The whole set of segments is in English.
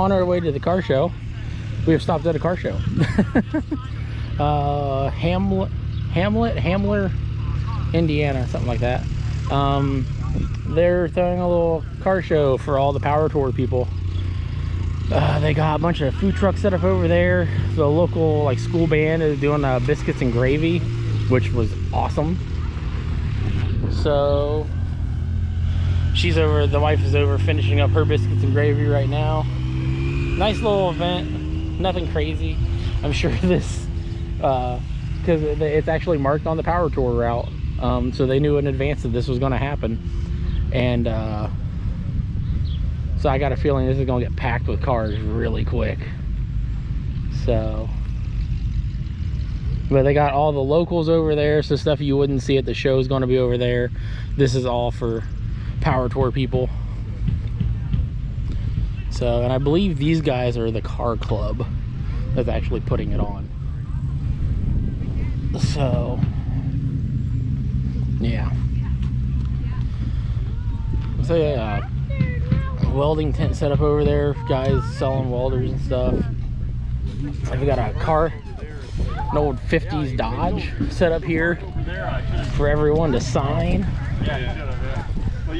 on our way to the car show. We have stopped at a car show. Hamler, Indiana, something like that. They're throwing a little car show for all the Power Tour people. They got a bunch of food trucks set up over there. The local like school band is doing biscuits and gravy, which was awesome. So she's over, the wife is over finishing up her biscuits and gravy right now. Nice little event, nothing crazy. I'm sure this, because it's actually marked on the Power Tour route. So they knew in advance that this was going to happen. And so I got a feeling this is going to get packed with cars really quick. So, but they got all the locals over there, so stuff you wouldn't see at the show is going to be over there. This is all for Power Tour people. So, and I believe these guys are the car club that's actually putting it on. So, yeah. So yeah, welding tent set up over there, guys selling welders and stuff. I've got a car, an old 50s Dodge set up here for everyone to sign.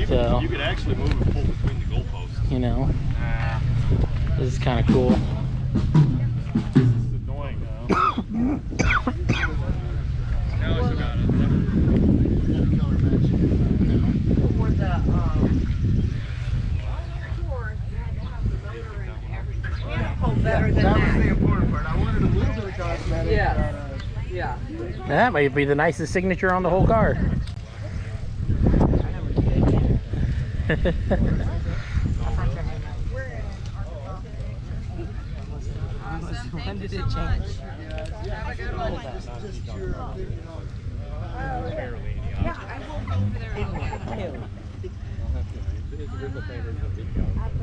So, you could actually move and pull between the goalposts. You know, this is kind of cool. It's annoying though. Now I forgot it. Better than That that. was the important part. I wanted a little bit of cosmetic. Yeah. That might be the nicest signature on the whole car. When did it change?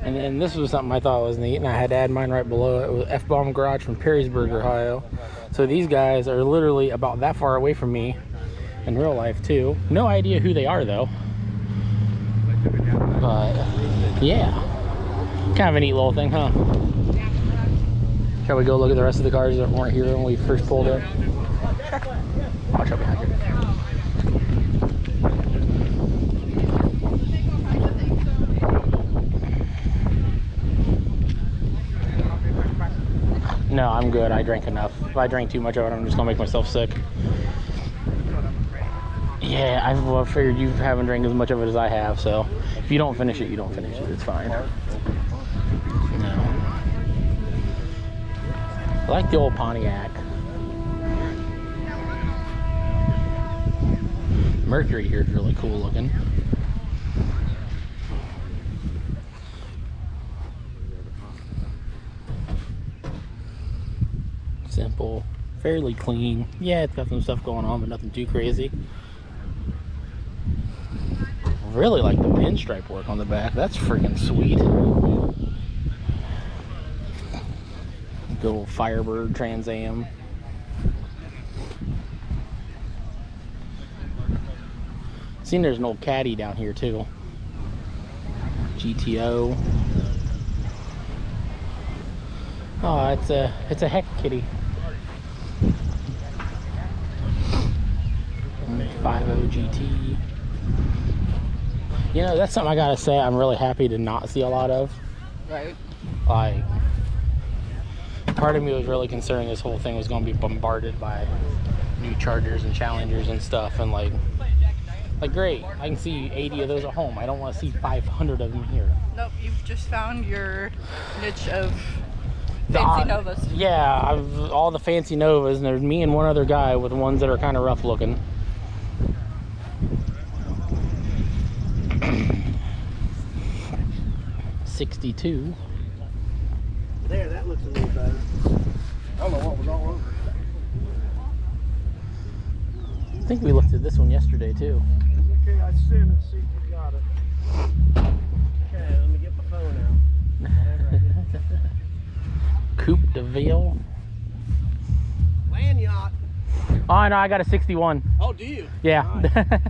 And then this was something I thought was neat, and I had to add mine right below it. It was F-Bomb Garage from Perrysburg, Ohio. So these guys are literally about that far away from me in real life too. No idea who they are though. But yeah, kind of a neat little thing, huh? Shall we go look at the rest of the cars that weren't here when we first pulled up? Watch out behind you. No, I'm good. I drank enough. If I drink too much of it, I'm just gonna make myself sick. Yeah, I figured you haven't drank as much of it as I have, so if you don't finish it, you don't finish it. It's fine. No. I like the old Pontiac. Mercury here is really cool looking. Simple, fairly clean. Yeah, it's got some stuff going on, but nothing too crazy. Really like the pinstripe work on the back. That's freaking sweet. Good old Firebird Trans Am. Seen there's an old Caddy down here too. GTO. Oh, it's a heck kitty. 50 GT. You know, that's something I gotta say I'm really happy to not see a lot of. Right. Like, part of me was really concerned this whole thing was gonna be bombarded by new Chargers and Challengers and stuff, and like great, I can see 80 of those at home. I don't want to see 500 of them here. Nope, you've just found your niche of fancy Novas. Yeah, all the fancy Novas, and there's me and one other guy with ones that are kind of rough looking. '62. There, that looks a little better. I don't know what was all over it. I think we looked at this one yesterday too. Okay, I sent it, see if you got it. Okay, let me get my phone out. Coupe de Ville. Land yacht. Oh no, I got a 61. Oh, do you? Yeah. Nice.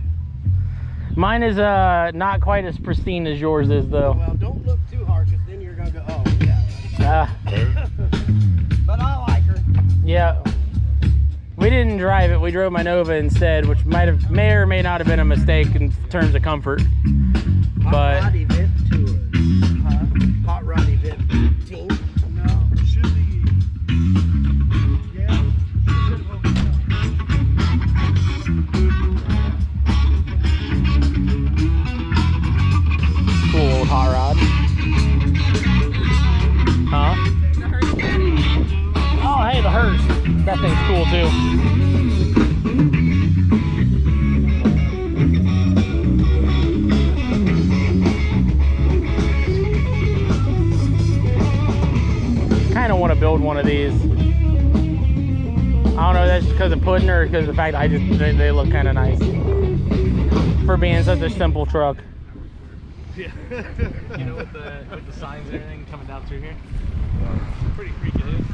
Mine is not quite as pristine as yours is though. Well, don't look too hard, because then you're going to go, oh, yeah. But I like her. Yeah. We didn't drive it. We drove my Nova instead, which may or may not have been a mistake in terms of comfort. But Hot rod event tour. Huh? Hot rod event team. No, should be. Yeah. cool old hot rod. Huh? Oh, hey, the hearse. That thing's cool too. Kind of want to build one of these. I don't know, that's because of pudding or because of the fact they look kind of nice for being such a simple truck. Yeah. You know, with the signs and everything coming down through here. Pretty freaky, dude.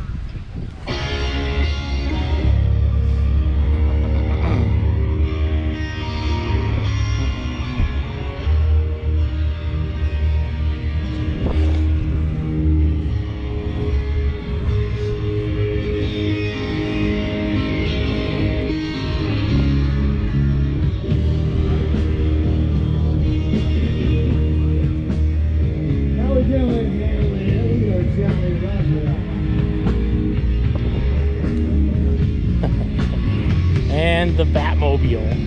And the Batmobile.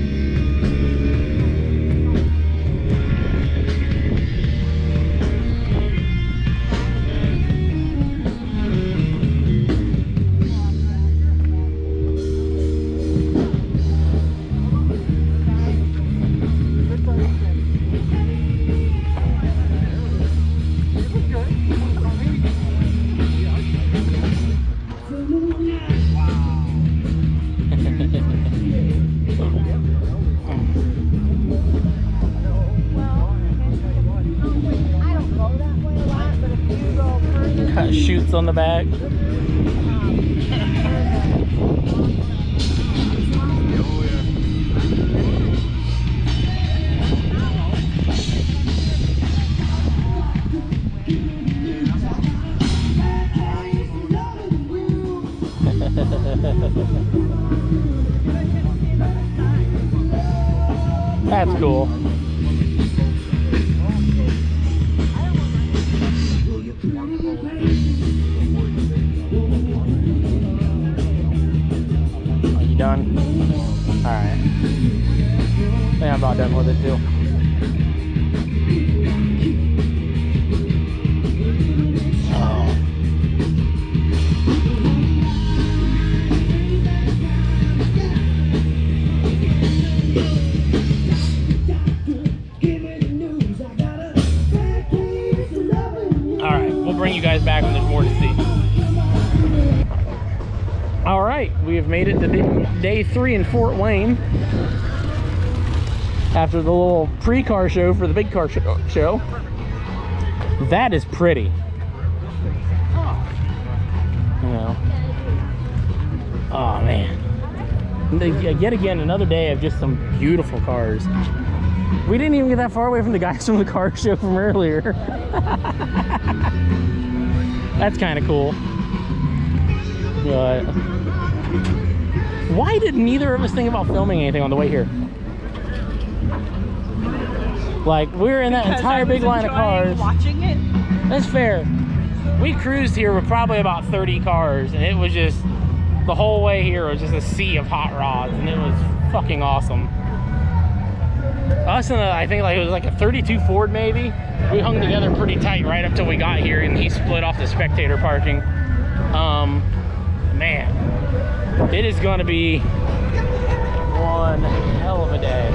Got chutes on the back. That's cool. Are you done? Alright. I think I'm about done with it too. Bring you guys back when there's more to see. All right, we have made it to day 3 in Fort Wayne after the little pre-car show for the big car show. That is pretty. You know. Oh man. Yet again, another day of just some beautiful cars. We didn't even get that far away from the guys from the car show from earlier. That's kind of cool. But why did neither of us think about filming anything on the way here? Like, we were in that entire big line of cars. Watching it. That's fair. We cruised here with probably about 30 cars, and it was just, the whole way here was just a sea of hot rods, and it was fucking awesome. Us and I think like it was like a 32 Ford maybe. We hung together pretty tight right up till we got here, and he split off the spectator parking. Man, it is gonna be one hell of a day,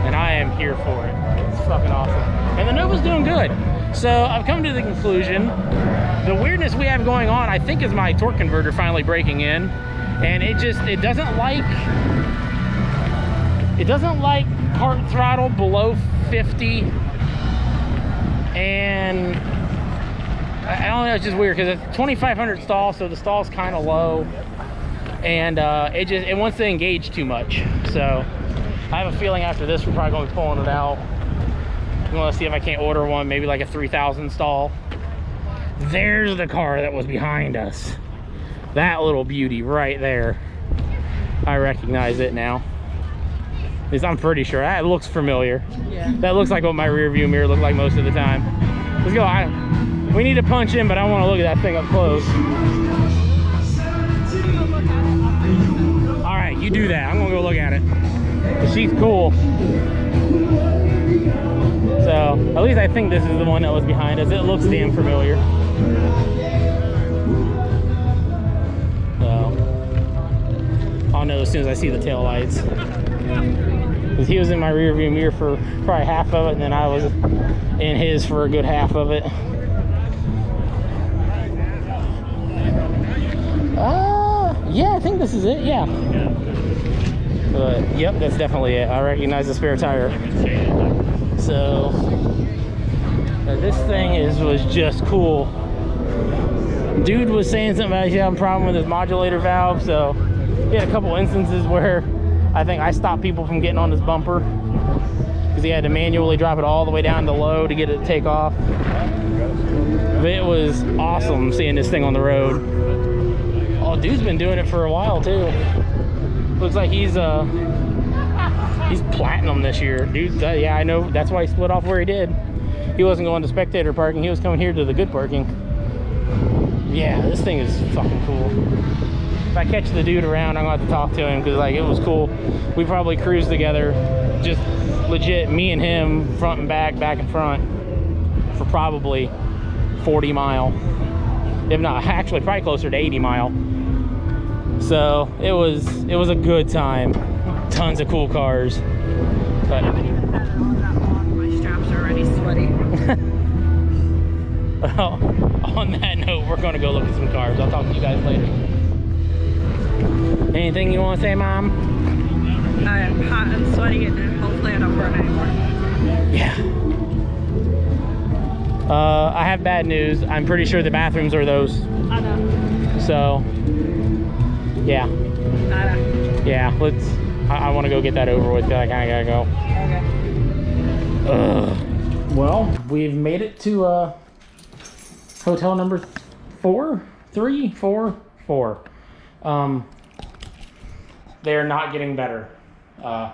and I am here for it. It's fucking awesome, and the Nova's doing good. So I've come to the conclusion, the weirdness we have going on, I think, is my torque converter finally breaking in, and it doesn't like cart throttle below 50, and I don't know, it's just weird because it's 2500 stall, so the stall's kind of low, and it wants to engage too much. So I have a feeling after this we're probably going to be pulling it out. I'm going to see if I can't order one, maybe like a 3000 stall. There's the car that was behind us. That little beauty right there. I recognize it now. At least I'm pretty sure. That looks familiar. Yeah. That looks like what my rear view mirror looked like most of the time. Let's go. We need to punch in, but I want to look at that thing up close. All right, you do that. I'm gonna go look at it. She's cool. So at least I think this is the one that was behind us. It looks damn familiar. So I'll know as soon as I see the tail lights. Because he was in my rear view mirror for probably half of it, and then I was in his for a good half of it. Yeah, I think this is it. Yeah. But yep, that's definitely it. I recognize the spare tire. So this thing was just cool. Dude was saying something about he had a problem with his modulator valve, so he had a couple instances where I think I stopped people from getting on his bumper because he had to manually drop it all the way down to low to get it to take off. But it was awesome seeing this thing on the road. Oh, dude's been doing it for a while too. Looks like he's platinum this year. Dude, yeah, I know. That's why he split off where he did. He wasn't going to spectator parking. He was coming here to the good parking. Yeah, this thing is fucking cool. If I catch the dude around, I'm gonna have to talk to him because like it was cool. We probably cruised together, just legit me and him, front and back and front, for probably 40 mile. If not, actually probably closer to 80 mile. So it was a good time. Tons of cool cars. But I haven't even had it on that long. My straps are already sweaty. well, on that note, we're gonna go look at some cars. I'll talk to you guys later. Anything you want to say, Mom? I'm hot and sweaty, and hopefully I don't burn anymore. Yeah. I have bad news. I'm pretty sure the bathrooms are those. I know. So, yeah. I know. Yeah, let's. I want to go get that over with. I kind of gotta go. Okay. Well, we've made it to hotel number 4. They're not getting better. I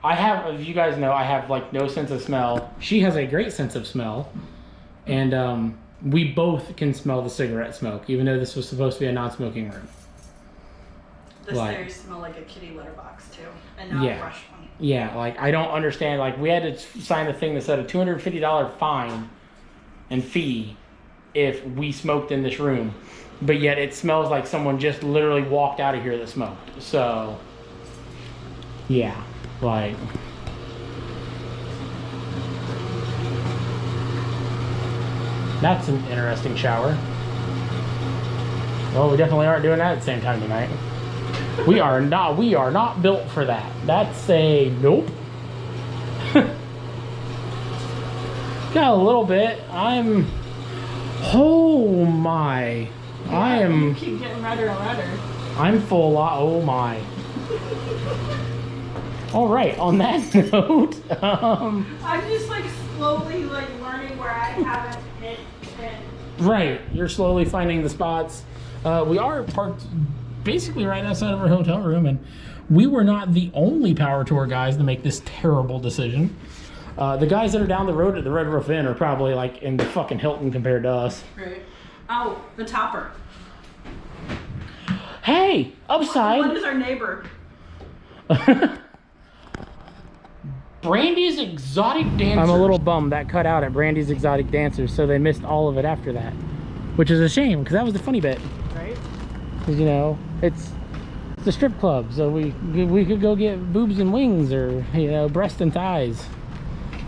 have, as you guys know, I have like no sense of smell. She has a great sense of smell, and we both can smell the cigarette smoke, even though this was supposed to be a non-smoking room. The stairs smell like a kitty litter box too, and not a brush one. Yeah, like I don't understand. Like we had to sign a thing that said a $250 fine and fee if we smoked in this room, but yet it smells like someone just literally walked out of here that smoked. So, yeah, like. That's an interesting shower. Well, we definitely aren't doing that at the same time tonight. We are not built for that. That's a nope. Got a little bit. Oh my. Yeah, You keep getting redder and redder. I'm full lot. Oh my. All right, on that note, I'm just like slowly like learning where I haven't hit. Right, you're slowly finding the spots. We are parked basically right outside of our hotel room, and we were not the only Power Tour guys to make this terrible decision. The guys that are down the road at the Red Roof Inn are probably like in the fucking Hilton compared to us. Right. Oh, the topper. Hey, upside. What is our neighbor? Brandy's Exotic Dancers. I'm a little bummed that cut out at Brandy's Exotic Dancers, so they missed all of it after that, which is a shame because that was the funny bit. Right. Because you know it's a strip club, so we could go get boobs and wings, or you know, breast and thighs.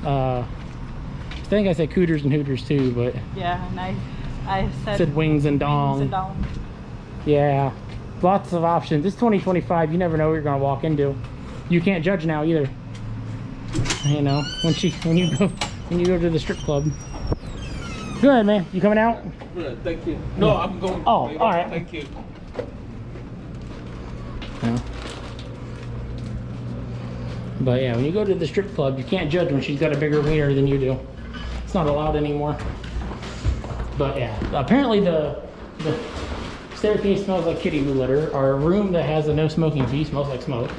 I think I said cooters and hooters too, but yeah, and I said wings and dong. Wings and dong. Yeah, lots of options. It's 2025. You never know what you're gonna walk into. You can't judge now either. You know, when you go to the strip club. Go ahead, man. You coming out? Yeah, thank you. No, yeah. I'm going. Oh, all right. Thank you. Yeah. But yeah, when you go to the strip club, you can't judge when she's got a bigger wiener than you do. It's not allowed anymore. But yeah, apparently the staircase smells like kitty litter. Our room that has a no smoking fee smells like smoke.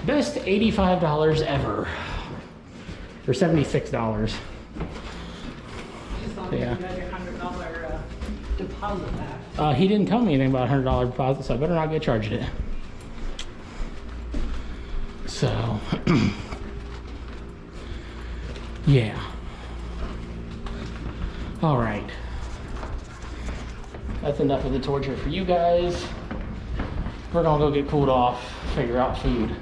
Best $85 ever. For $76. Yeah. $100 deposit back. He didn't tell me anything about a $100 deposit, so I better not get charged it. So, yeah. All right. That's enough of the torture for you guys. We're gonna go get cooled off, figure out food,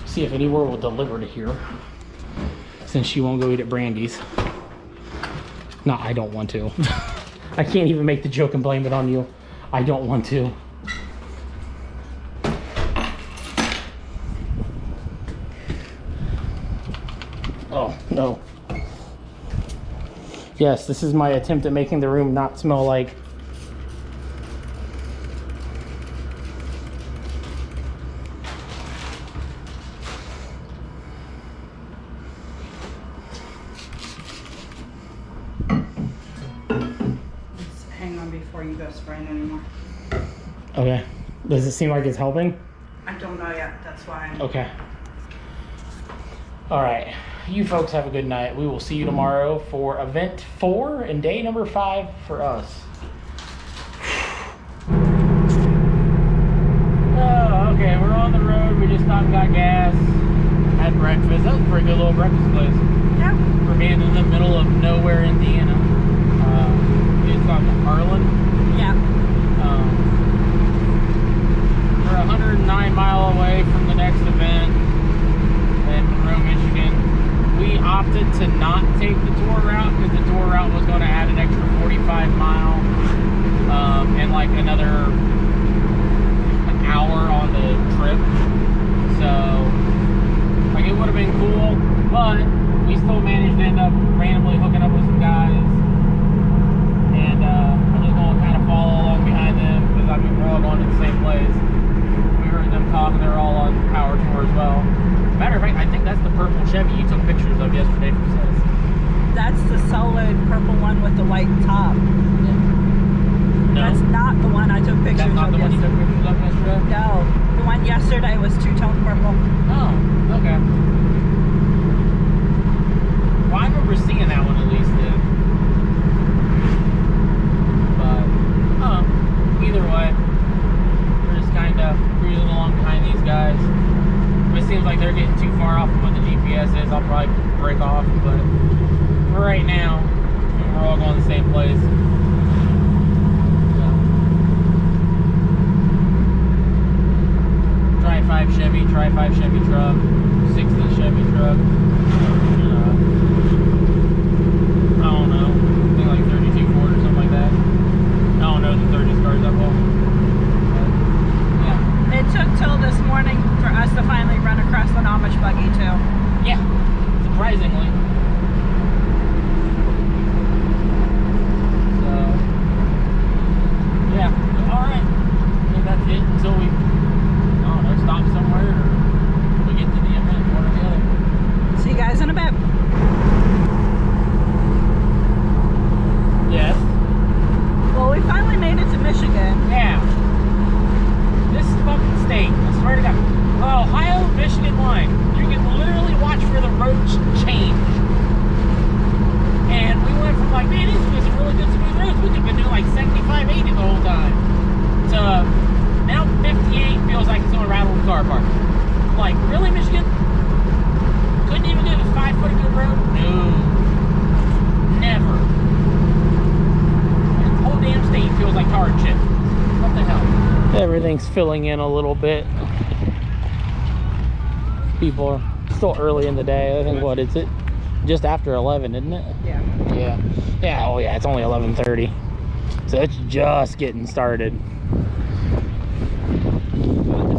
see if anywhere will deliver to here, since she won't go eat at Brandy's. No, I don't want to. I can't even make the joke and blame it on you. I don't want to. Oh, no. Yes, this is my attempt at making the room not smell like Hang on before you go spraying anymore. Okay. Does it seem like it's helping? I don't know yet. That's why. Okay. All right. You folks have a good night. We will see you tomorrow for event 4 and day number 5 for us. Oh, okay. We're on the road. We just stopped and got gas. Had breakfast. That was a pretty good little breakfast place. Yeah. We're being in the middle of nowhere, Indiana. We just stopped at Harlan. Yeah. We're 109 miles away from the next event in Monroe, Michigan. We opted to not take the tour route because the tour route was going to add an extra 45 mile and like another hour on the trip. So, like, it would have been cool, but we still managed to end up randomly hooking up with some guys. And I'm just going to kind of follow along behind them because I mean, we're all going to the same place. We heard them talking, they're all on power tour as well. Matter of fact, I think that's the purple Chevy you took pictures of yesterday from Sis. That's the solid purple one with the white top. No, That's not the one I took pictures that's not of the one you yesterday. took pictures of yesterday? No, the one yesterday was two-tone purple. Oh, okay. Well, I remember seeing that one at least then. But, either way, we're just kind of cruising along behind these guys. If it seems like they're getting too far off from what the GPS is, I'll probably break off. But for right now, we're all going to the same place. Tri-5 Chevy, Tri-5 Chevy truck, 6th Chevy truck. I don't know. I think like 32 Ford or something like that. I don't know the 30 cars that well. But, yeah. It took till this morning for us to finally run across the Amish buggy too. Yeah. Surprisingly. So, yeah. Alright. I think that's it until we, I don't know, stop somewhere or we get to the event, one or the other. See you guys in a bit. Yes. Well, we finally made it to Michigan. Yeah. This fucking state, I swear to God. Ohio-Michigan line. You can literally watch for the roads change. And we went from like, man, these are some really good smooth roads. We could have been doing like 75, 80 the whole time. To now 58 feels like it's going to rattle the car park. Like, really, Michigan? Couldn't even get a 5 foot good road? No. Never. This whole damn state feels like tar and shit. What the hell? Everything's filling in a little bit. People are still early in the day. I think, what is it? Just after 11, isn't it? Yeah. Yeah. Yeah, oh yeah, it's only 11:30. So it's just getting started.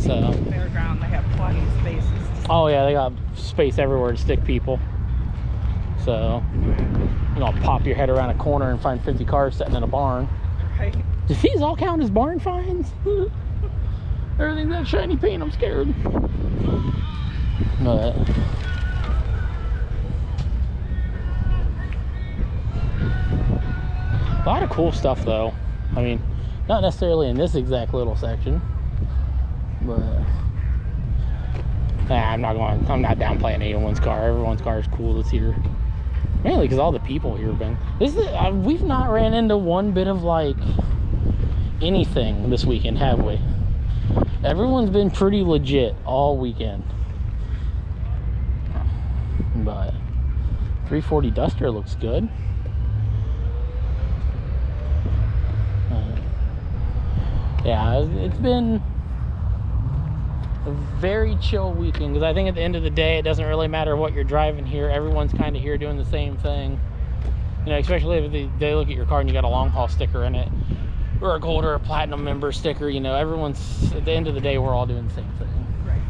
So, Fairground, they have plenty of spaces. oh yeah, they got space everywhere to stick people. So, you're gonna pop your head around a corner and find 50 cars sitting in a barn. Right. Do these all count as barn finds? Everything's that shiny paint, I'm scared. But A lot of cool stuff though. I mean, not necessarily in this exact little section, but I'm not downplaying anyone's car. Everyone's car is cool this year. Mainly because all the people here have been. We've not ran into one bit of like anything this weekend, have we? Everyone's been pretty legit all weekend. But 340 Duster looks good. Yeah, it's been a very chill weekend because I think at the end of the day, it doesn't really matter what you're driving here. Everyone's kind of here doing the same thing. You know, especially if they look at your car and you got a long haul sticker in it, or a gold or a platinum member sticker. You know, everyone's, at the end of the day, we're all doing the same thing. Right.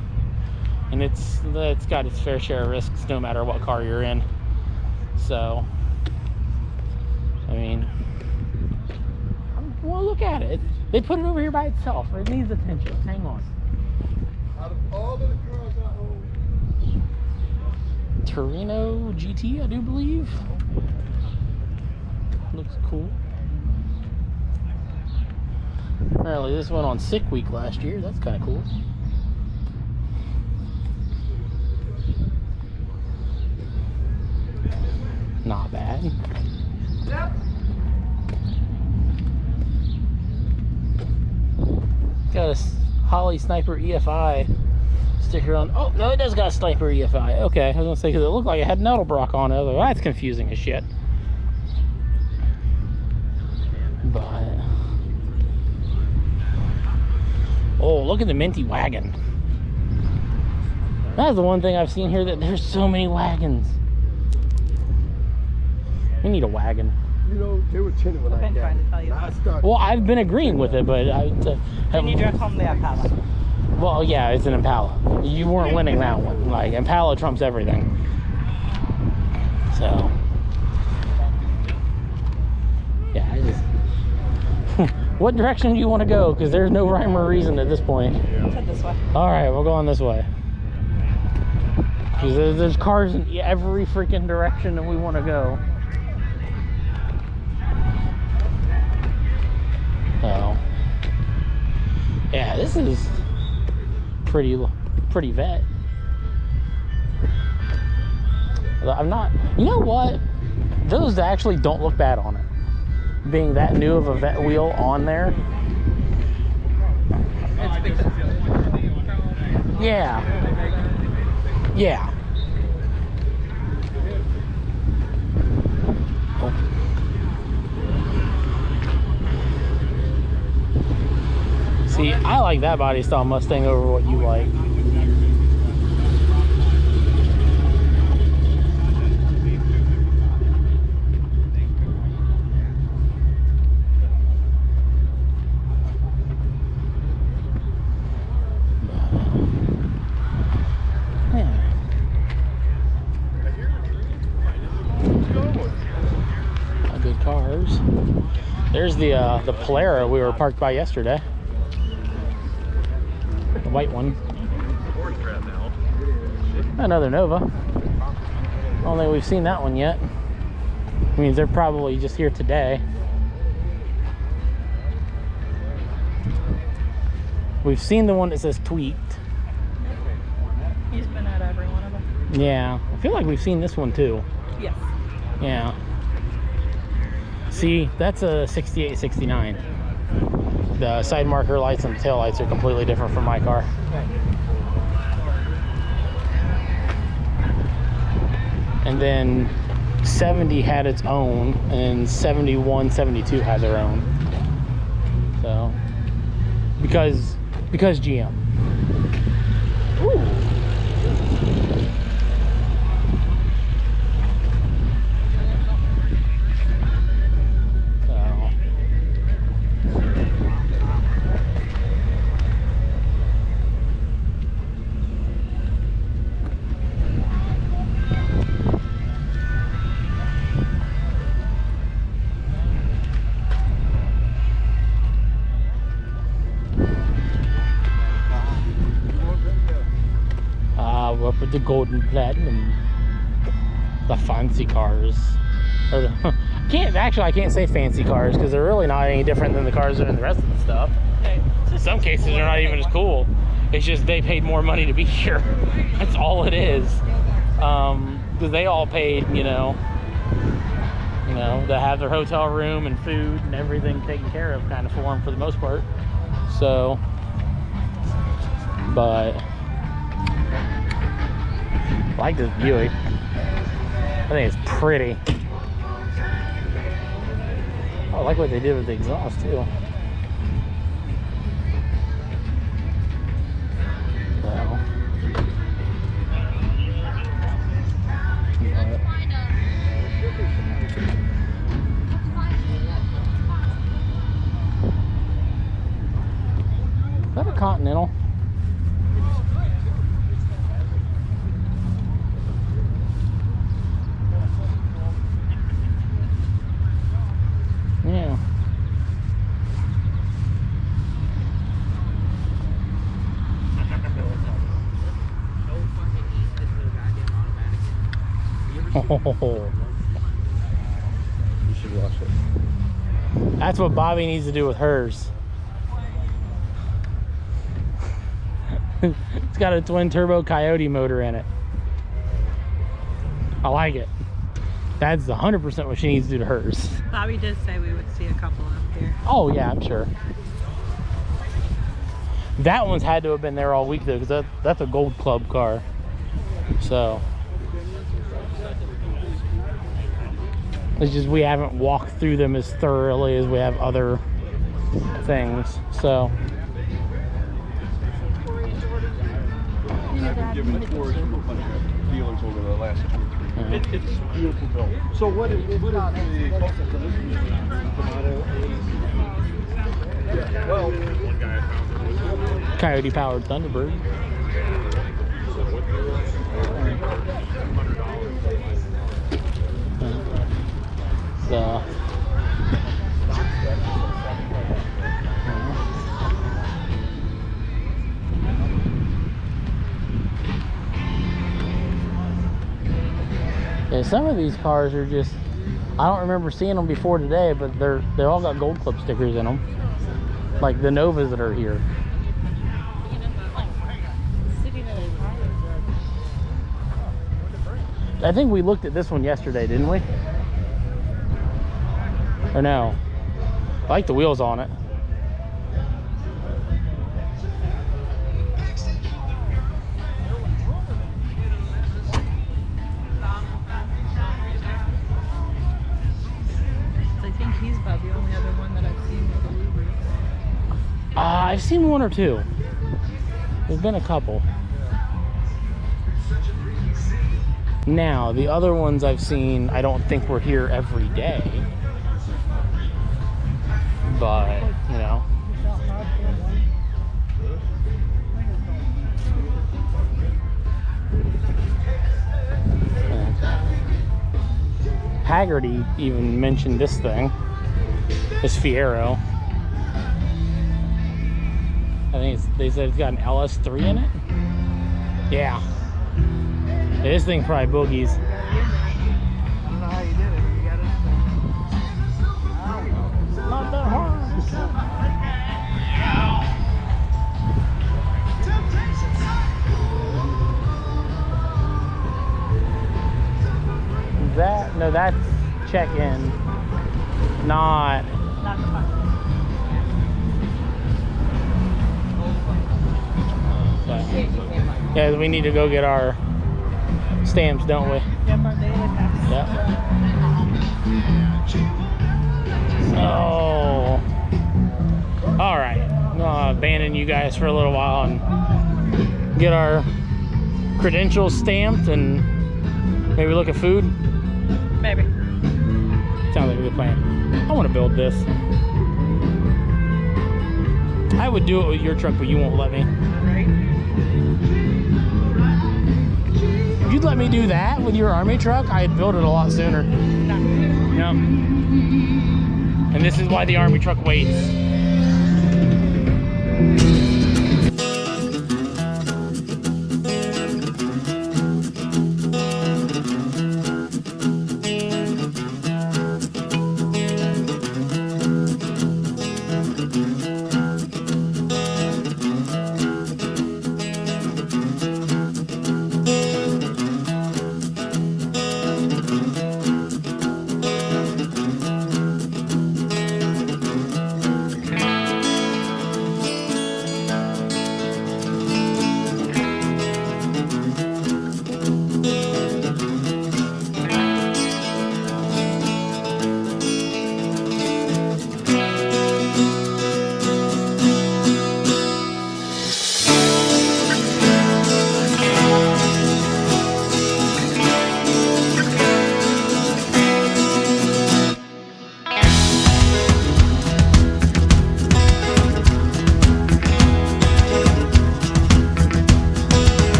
And it's got its fair share of risks no matter what car you're in. So, I mean, well, look at it. They put it over here by itself. It needs attention. Hang on. Out of all the cars I own, Torino GT, I do believe. Looks cool. Apparently this went on Sick Week last year. That's kind of cool. Not bad. yep. Got a Holley Sniper EFI sticker on. Oh, no, it does got a Sniper EFI. Okay, I was going to say, because it looked like it had Nettlebrach on it. I was like, well, that's confusing as shit. But, oh, look at the minty wagon. That's the one thing I've seen here, that there's so many wagons. We need a wagon. You know, they were tinted when I've I been got trying to it. tell you I that. started. Well, I've been agreeing with it, but Then you drove home the Impala. well, yeah, it's an Impala. You weren't winning that one. Like, Impala trumps everything. So, yeah, I just... What direction do you want to go? Because there's no rhyme or reason at this point. Head this way. All right, we'll go on this way. Because there's cars in every freaking direction that we want to go. So, yeah, this is pretty vet. I'm not, you know what? Those actually don't look bad on it. Being that new of a vet wheel on there. Yeah. Yeah. Oh. See, I like that body style Mustang over what you like. Good cars. There's the Polara we were parked by yesterday. The white one. Another Nova. I don't think we've seen that one yet. I mean, they're probably just here today. We've seen the one that says tweaked. He's been at every one of them. Yeah, I feel like we've seen this one too. Yes. Yeah. See, that's a 68, 69. The side marker lights and tail lights are completely different from my car. And then 70 had its own, and 71, 72 had their own. So, because GM. Ooh. Up with the golden platinum, the fancy cars. Or I can't say fancy cars because they're really not any different than the cars that are in the rest of the stuff. In some cases, they're not even as cool. It's just they paid more money to be here. That's all it is. Because they all paid, you know, to have their hotel room and food and everything taken care of, kind of for them for the most part. So, but I like this Buick. I think it's pretty. Oh, I like what they did with the exhaust too. Well, is that a Continental? Yeah. Oh. You should watch it. That's what Bobby needs to do with hers. It's got a twin turbo Coyote motor in it. I like it. That's 100% what she needs to do to hers. Bobby did say we would see a couple up here. Oh yeah, I'm sure. That one's had to have been there all week though, because that's a Gold Club car. So it's just we haven't walked through them as thoroughly as we have other things. So I've been giving tours to a bunch of dealers over the last 2 or 3 years. It's beautiful built. So what is the closest to this? Well, Coyote powered Thunderbird. So yeah, some of these cars are just, I don't remember seeing them before today, but they all got Gold Club stickers in them, like the Novas that are here. I think we looked at this one yesterday, didn't we? Or no? I like the wheels on it. I think he's about the only other one that I've seen with the Lubris. I've seen one or two. There's been a couple. Now, the other ones I've seen, I don't think we're here every day. But, you know. Haggerty even mentioned this thing. This Fiero. I think they said it's got an LS3 in it. Yeah. This thing probably boogies. I don't know how you did it. You got it. Not that hard. No, that's check-in, not. Not the fun. Yeah, we need to go get our stamps, don't we? Yep, our daily pass. Yep. Oh. All right. I'm gonna abandon you guys for a little while and get our credentials stamped and maybe look at food. Maybe. Sounds like a good plan. I want to build this. I would do it with your truck, but you won't let me. Right? If you'd let me do that with your army truck, I'd build it a lot sooner. No. Yep. And this is why the army truck waits.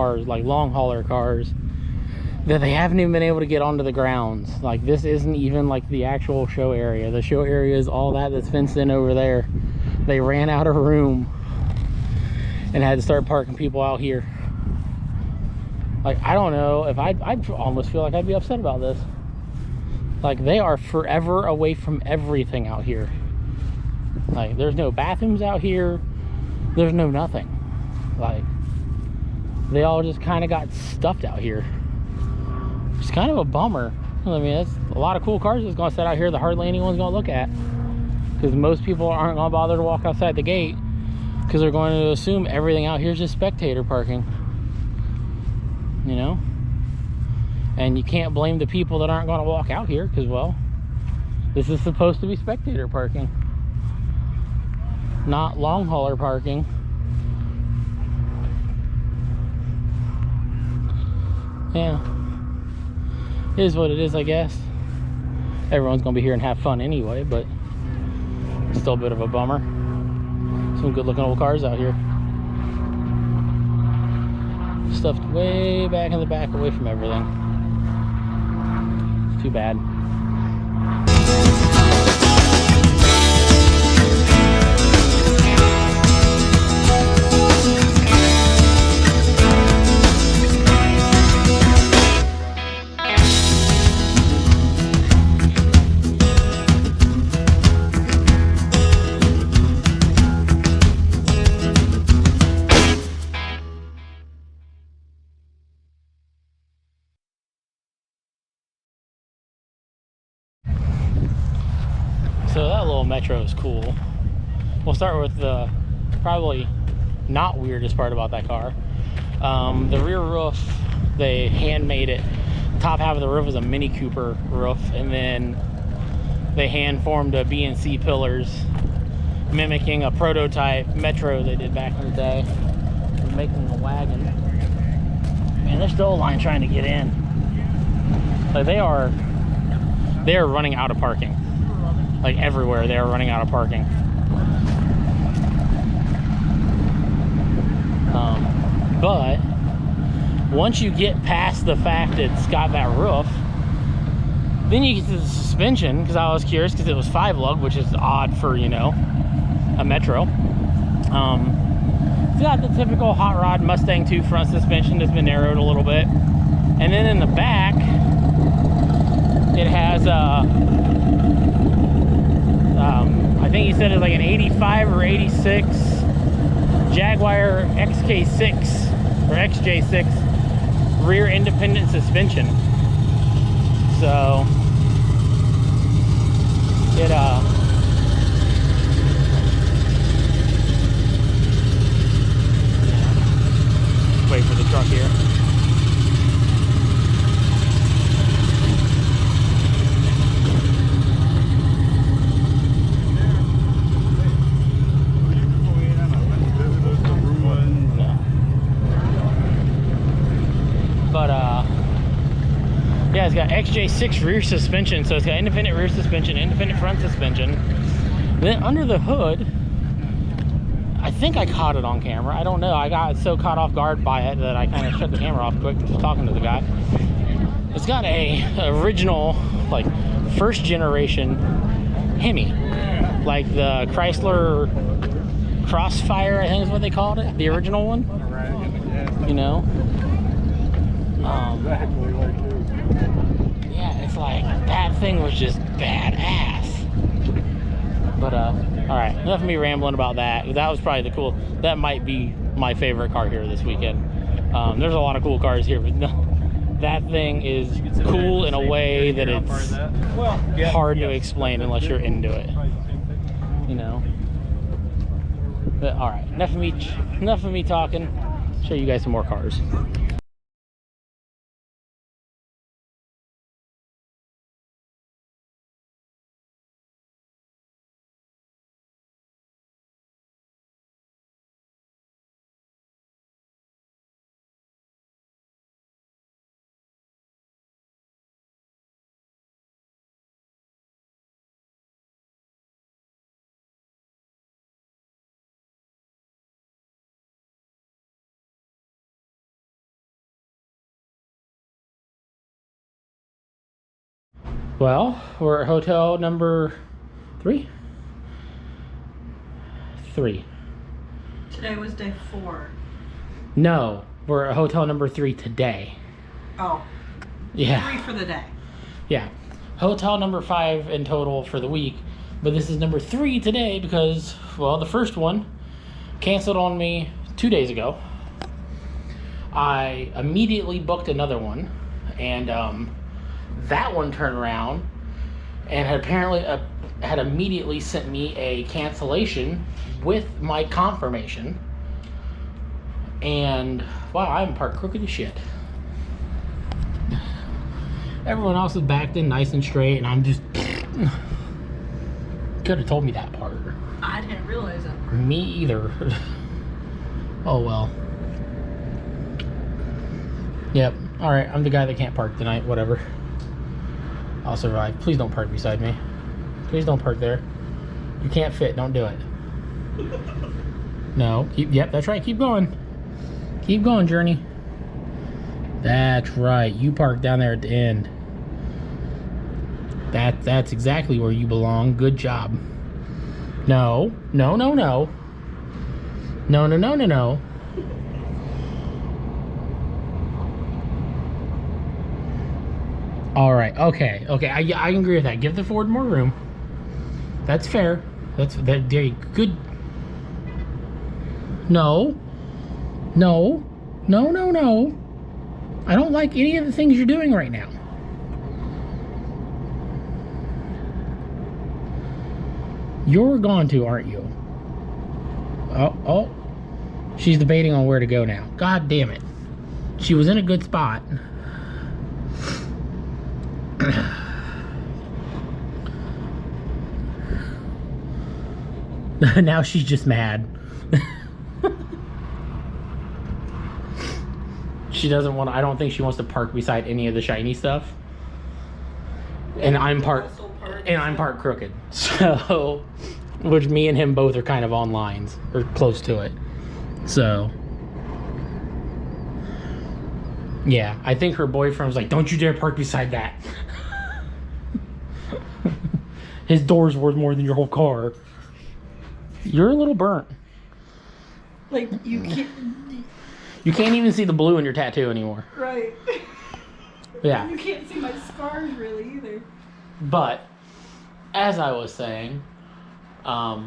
cars, like long hauler cars, that they haven't even been able to get onto the grounds. Like, this isn't even like the actual show area. The show area is all that's fenced in over there. They ran out of room and had to start parking people out here. Like, I don't know if I'd almost feel like I'd be upset about this. Like, they are forever away from everything out here. Like, there's no bathrooms out here. There's no nothing. Like, they all just kind of got stuffed out here. It's kind of a bummer. I mean, that's a lot of cool cars that's going to sit out here that hardly anyone's going to look at. Because most people aren't going to bother to walk outside the gate. Because they're going to assume everything out here is just spectator parking. You know? And you can't blame the people that aren't going to walk out here. Because, well, this is supposed to be spectator parking. Not long hauler parking. Yeah. It is what it is, I guess. Everyone's gonna be here and have fun anyway, but it's still a bit of a bummer. Some good looking old cars out here. Stuffed way back in the back away from everything. It's too bad. So that little Metro is cool. We'll start with the probably not weirdest part about that car. The rear roof, they handmade it. Top half of the roof is a Mini Cooper roof, and then they hand formed a B&C pillars, mimicking a prototype Metro they did back in the day. They're making a wagon. Man, there's still a line trying to get in. Like, they are running out of parking. Like, everywhere they are running out of parking. But once you get past the fact that it's got that roof, then you get to the suspension, because I was curious, because it was 5-lug, which is odd for, you know, a Metro. It's got the typical hot rod Mustang 2 front suspension that's been narrowed a little bit. And then in the back, it has I think he said it's like an 85 or 86 Jaguar XK6 or XJ6 rear independent suspension. So it wait for the truck here. Yeah, it's got XJ6 rear suspension, so it's got independent rear suspension, independent front suspension. Then under the hood, I think I caught it on camera. I don't know. I got so caught off guard by it that I kind of shut the camera off quick talking to the guy. It's got a original, like, first generation Hemi, like the Chrysler Crossfire, I think is what they called it, the original one. You know. Yeah, it's like that thing was just badass. But all right, enough of me rambling about that. That was probably the cool. That might be my favorite car here this weekend. There's a lot of cool cars here, but that thing is cool in a way that it's hard to explain unless you're into it. You know. But all right, enough of me talking. Show you guys some more cars. Well, we're at hotel number 3. Today was day 4. No, we're at hotel number 3 today. Oh, Yeah. 3 for the day. Yeah. Hotel number 5 in total for the week, but this is number 3 today because, well, the first one canceled on me 2 days ago. I immediately booked another one, and that one turned around and had apparently had immediately sent me a cancellation with my confirmation. And wow, I'm parked crooked as shit. Everyone else is backed in nice and straight, and I'm just could have told me that part. I didn't realize that part. Me either. Oh well. Yep. All right. I'm the guy that can't park tonight. Whatever. I'll survive. Please don't park beside me. Please don't park there. You can't fit. Don't do it. No. Yep. That's right. Keep going. Keep going, Journey. That's right. You park down there at the end. That's exactly where you belong. Good job. No. No. No. No. No. No. No. No. No. All right. Okay. Okay. I can agree with that. Give the Ford more room. That's fair. That's very good. No. No. No. No. No. I don't like any of the things you're doing right now. You're going to, aren't you? Oh. She's debating on where to go now. God damn it. She was in a good spot. Now she's just mad. She doesn't want. I don't think she wants to park beside any of the shiny stuff. And I'm parked crooked. So, which me and him both are kind of on lines or close to it. So, yeah, I think her boyfriend was like, "Don't you dare park beside that." His door's worth more than your whole car. You're a little burnt. Like, you can't... You can't even see the blue in your tattoo anymore. Right. Yeah. You can't see my scars really either. But, as I was saying, before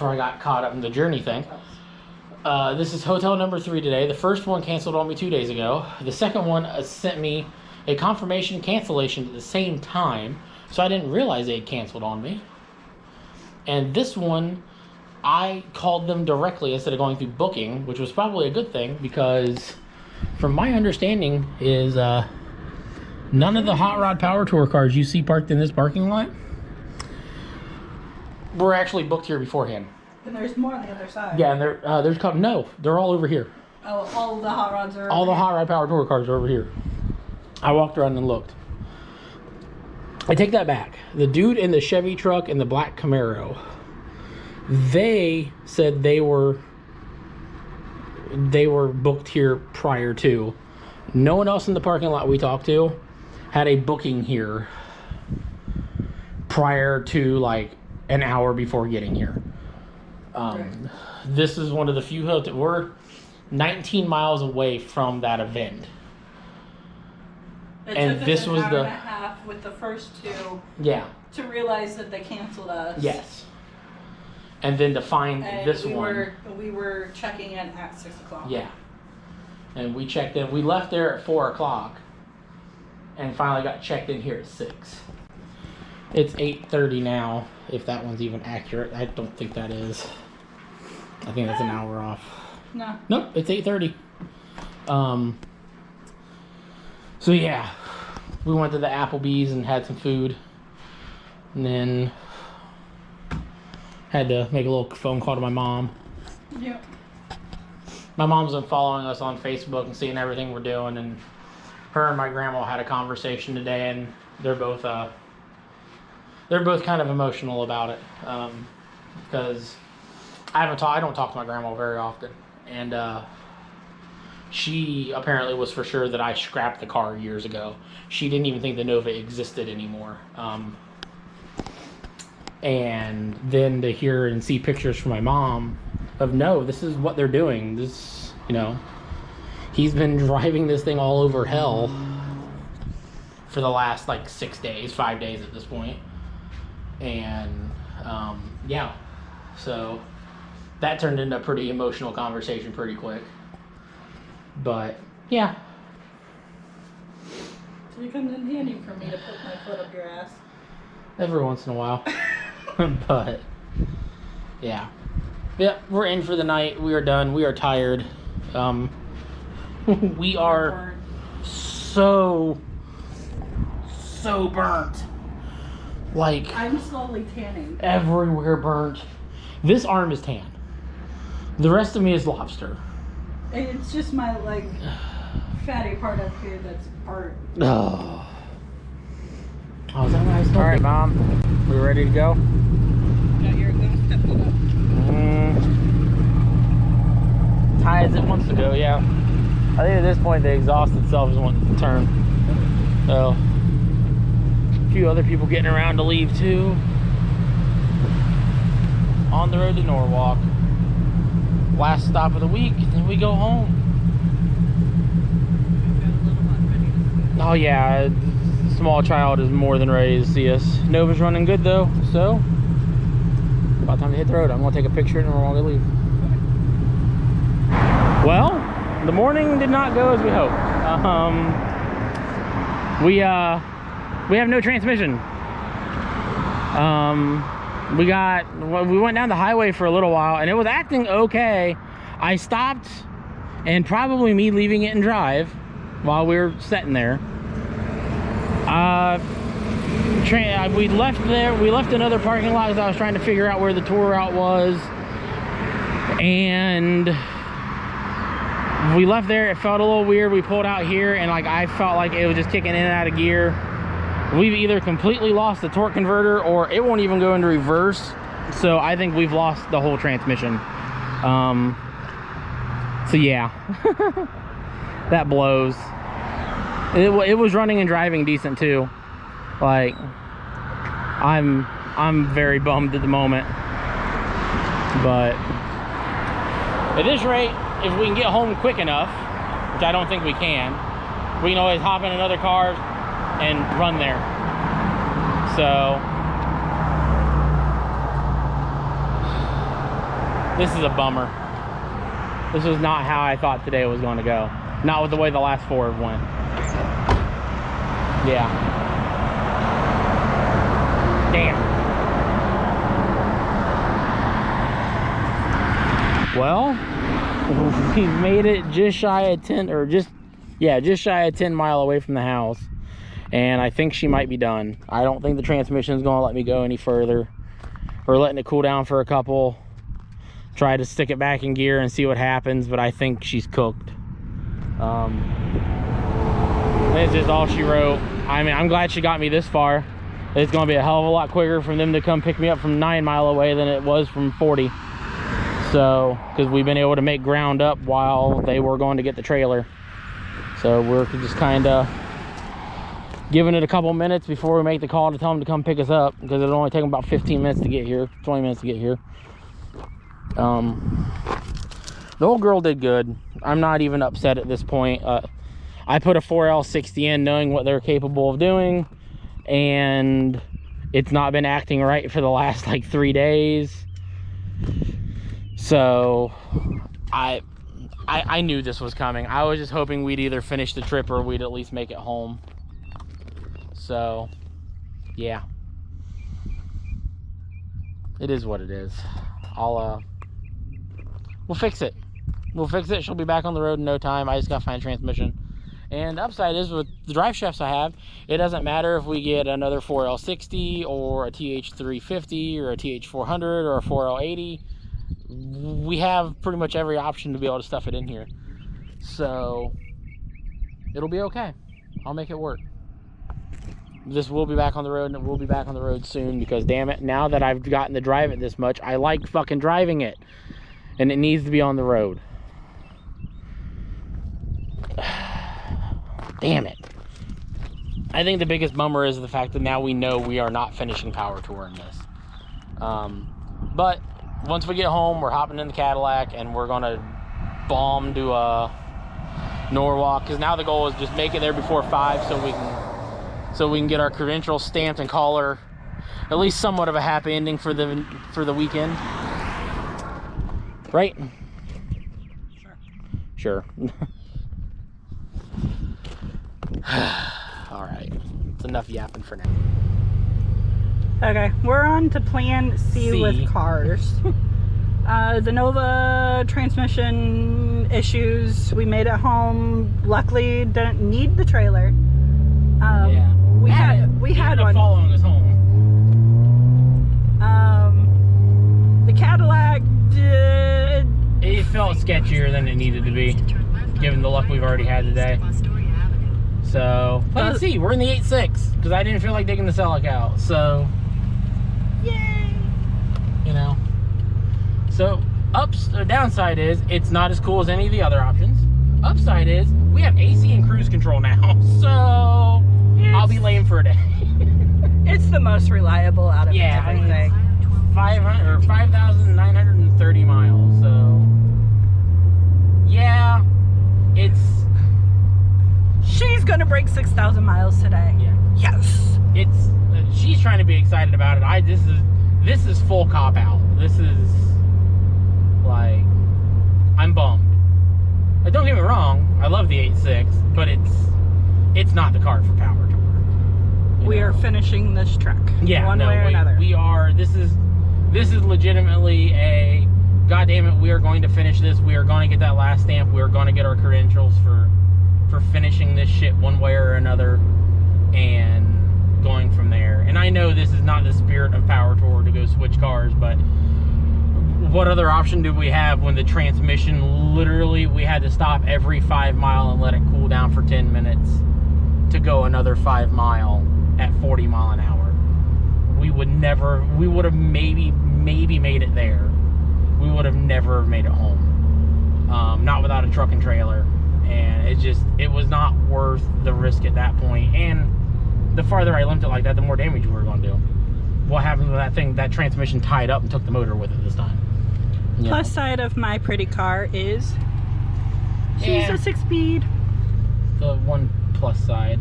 I got caught up in the Journey thing, this is hotel number 3 today. The first one canceled on me 2 days ago. The second one sent me a confirmation cancellation at the same time, so I didn't realize they had canceled on me. And this one, I called them directly instead of going through booking, which was probably a good thing because, from my understanding, is none of the Hot Rod Power Tour cars you see parked in this parking lot were actually booked here beforehand. And there's more on the other side. Yeah, and they're all over here. Oh, all the hot rods are All over the here. Hot Rod Power Tour cars are over here. I walked around and looked. I take that back. The dude in the Chevy truck and the black Camaro, they said they were booked here prior to. No one else in the parking lot we talked to had a booking here prior to like an hour before getting here. This is one of the few hotels. We're 19 miles away from that event. It And took this us was an hour the- and a half with the first 2 Yeah. to realize that they canceled us. Yes. And then to find And this we one. we were checking in at 6 o'clock. Yeah. And we checked in. We left there at 4 o'clock and finally got checked in here at 6. It's 8:30 now, if that one's even accurate. I don't think that is. I think that's an hour off. No. Nope, it's 8:30. So yeah, we went to the Applebee's and had some food. And then had to make a little phone call to my mom. Yep. My mom's been following us on Facebook and seeing everything we're doing, and her and my grandma had a conversation today, and they're both kind of emotional about it, because I don't talk to my grandma very often, and she apparently was for sure that I scrapped the car years ago. She didn't even think the Nova existed anymore. And then to hear and see pictures from my mom of, no, this is what they're doing. This, you know, he's been driving this thing all over hell for the last like 6 days, 5 days at this point. And yeah, so that turned into a pretty emotional conversation pretty quick. But yeah. So it comes in handy for me to put my foot up your ass. Every once in a while. But yeah. Yeah, we're in for the night. We are done. We are tired. We are so burnt. Like, I'm slowly tanning. everywhere burnt. This arm is tan. The rest of me is lobster. And it's just my like fatty part up here that's burnt. Oh, is that nice? All right, Mom. We ready to go? Got your exhaust stepped up. High as it wants to go, yeah. I think at this point the exhaust itself is wanting to turn. So, a few other people getting around to leave too. On the road to Norwalk. Last stop of the week, then we go home. Oh yeah, small child is more than ready to see us. Nova's running good though, so about time to hit the road. I'm gonna take a picture and we're gonna leave. Well, the morning did not go as we hoped. We have no transmission. We went down the highway for a little while and it was acting okay. I stopped, and probably me leaving it in drive while we were sitting there. We left there. We left another parking lot as I was trying to figure out where the tour route was, and we left there. It felt a little weird. We pulled out here, and like I felt like it was just kicking in and out of gear. We've either completely lost the torque converter or it won't even go into reverse. So I think we've lost the whole transmission. So yeah, that blows. It was running and driving decent too. Like, I'm very bummed at the moment. But at this rate, if we can get home quick enough, which I don't think we can always hop in another car and run there. So this is a bummer. This was not how I thought today was going to go. Not with the way the last 4 have went. Yeah. Damn. Well, we've made it just shy of 10, or just shy of 10 mile away from the house. And I think she might be done. I don't think the transmission is going to let me go any further. We're letting it cool down for a couple. Try to stick it back in gear and see what happens, but I think she's cooked. It's just all she wrote. I mean, I'm glad she got me this far. It's going to be a hell of a lot quicker for them to come pick me up from 9 mile away than it was from 40. So, because we've been able to make ground up while they were going to get the trailer. So we're just kind of giving it a couple minutes before we make the call to tell them to come pick us up, because it'll only take them about 15 minutes to get here, 20 minutes to get here. The old girl did good. I'm not even upset at this point. I put a 4L60 in knowing what they're capable of doing, and it's not been acting right for the last like 3 days. So I knew this was coming. I was just hoping we'd either finish the trip or we'd at least make it home. So yeah, it is what it is. We'll fix it. We'll fix it. She'll be back on the road in no time. I just gotta find a transmission. And the upside is, with the drive shafts I have, it doesn't matter if we get another 4L60 or a TH350 or a TH400 or a 4L80. We have pretty much every option to be able to stuff it in here. So it'll be okay. I'll make it work. This will be back on the road, and it will be back on the road soon, because damn it, now that I've gotten to drive it this much, I like fucking driving it, and it needs to be on the road. Damn it. I think the biggest bummer is the fact that now we know we are not finishing Power Tour in this. But once we get home, we're hopping in the Cadillac and we're gonna bomb to Norwalk, because now the goal is just make it there before 5 so we can get our credentials stamped and call her at least somewhat of a happy ending for the weekend. Right? Sure. All right, it's enough yapping for now. Okay, we're on to plan C with cars. The Nova transmission issues we made at home. Luckily, didn't need the trailer. Yeah, we had one following us home. The Cadillac It felt sketchier than it needed to be, given the luck we've already had today. So, let's see. We're in the 8.6 because I didn't feel like digging the Celica out. So, yay! You know. So, downside is it's not as cool as any of the other options. Upside is we have AC and cruise control now. So, I'll be lame for a day. It's the most reliable out of everything. 5,930 miles. So, yeah, it's. She's gonna break 6,000 miles today. Yeah. Yes. It's. She's trying to be excited about it. This is full cop out. This is like, I'm bummed. Like, don't get me wrong, I love the 8.6, but it's not the car for Power Tour. We are finishing this truck. Yeah, one way or another. We are. This is legitimately a. God damn it, we are going to finish this. We are going to get that last stamp. We are going to get our credentials for finishing this shit one way or another, and going from there. And I know this is not the spirit of Power Tour to go switch cars, but what other option do we have when the transmission, literally we had to stop every 5 mile and let it cool down for 10 minutes to go another 5 mile at 40 mile an hour. We would have maybe made it there. We would have never made it home. Not without a truck and trailer. And it was not worth the risk at that point. And the farther I limped it like that, the more damage we were going to do. What happened when that transmission tied up and took the motor with it this time? Yeah. Plus side of my pretty car is she's a 6-speed. The one plus side.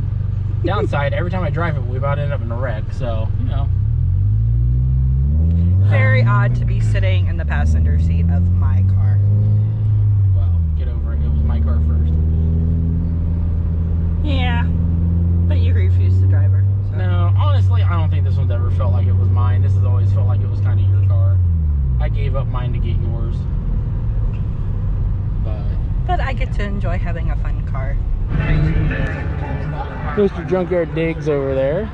Downside, every time I drive it, we about end up in a wreck. So, you know. Very odd to be sitting in the passenger seat of my car. Well, get over it. It was my car first. Yeah, but you refused to drive her. So. No, honestly, I don't think this one's ever felt like it was mine. This has always felt like it was kind of your car. I gave up mine to get yours. But I get to enjoy having a fun car. Mr. Junkyard Diggs over there.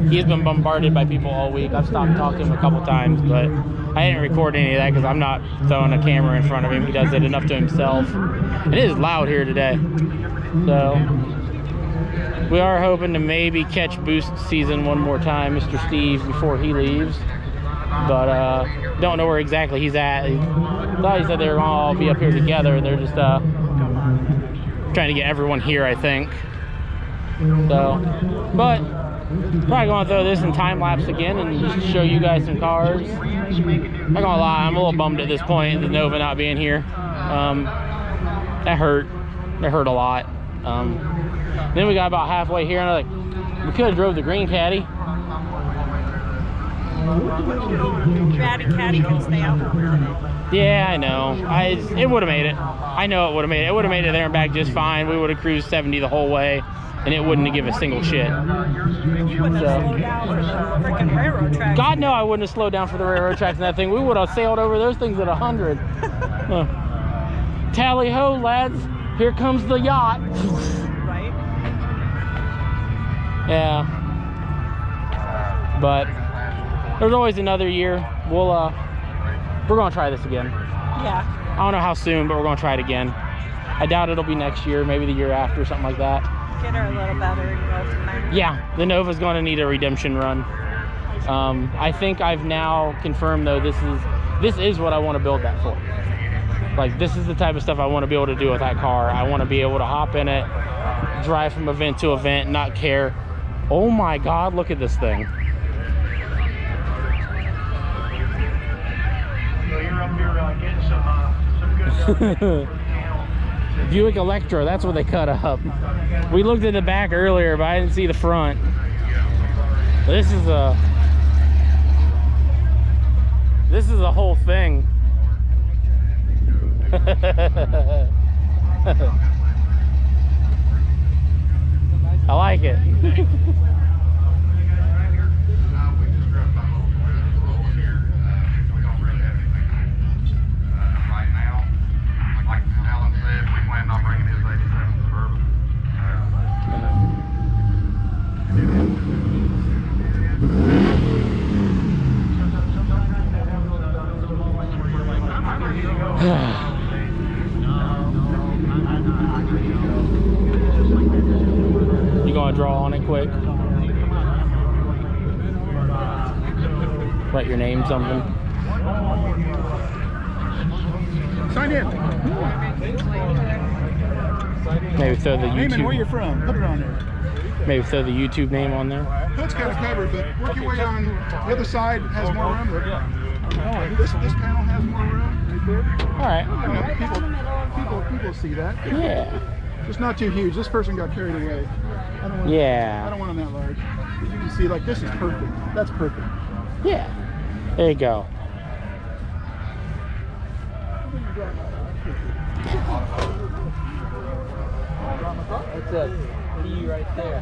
He's been bombarded by people all week. I've stopped talking to him a couple times, but I didn't record any of that because I'm not throwing a camera in front of him. He does it enough to himself. It is loud here today. So we are hoping to maybe catch boost season one more time, Mr. Steve, before he leaves. But don't know where exactly he's at. I thought he said they were gonna all be up here together, and they're just trying to get everyone here, I think. So, but probably gonna throw this in time lapse again and just show you guys some cars. I'm not gonna lie, I'm a little bummed at this point, the Nova not being here. That hurt. It hurt a lot. Then we got about halfway here, and I'm like, we could have drove the green caddy. Ratty Caddy can stay out. Yeah, I know. It would have made it. I know it would have made it. It would have made it there and back just fine. We would have cruised 70 the whole way, and it wouldn't have given a single shit. You wouldn't have slowed down for the freaking railroad tracks. God, no, I wouldn't have slowed down for the railroad tracks and that thing. We would have sailed over those things at 100. Tally ho, lads. Here comes the yacht. Right? Yeah. But there's always another year. We're gonna try this again. Yeah. I don't know how soon, but we're gonna try it again. I doubt it'll be next year, maybe the year after, something like that. Get her a little better and go from there. Yeah, the Nova's gonna need a redemption run. I think I've now confirmed though this is what I want to build that for. Like, this is the type of stuff I want to be able to do with that car. I want to be able to hop in it, drive from event to event, not care. Oh my God, look at this thing. Buick Electra, that's what they cut up. We looked at the back earlier, but I didn't see the front. This is a whole thing. I like it. You gonna draw on it quick? Write your name, something. Sign in. Maybe throw the Name and where YouTube. you're from. Put it on there. Maybe throw the YouTube name on there. Hood's kind of covered, but work your way on. The other side has more room. This panel has more room. All right. You know, people see that. Yeah. Just not too huge. This person got carried away. I don't want Yeah. I don't want them that large. You can see, like, this is perfect. That's perfect. Yeah. There you go. That's a P right there.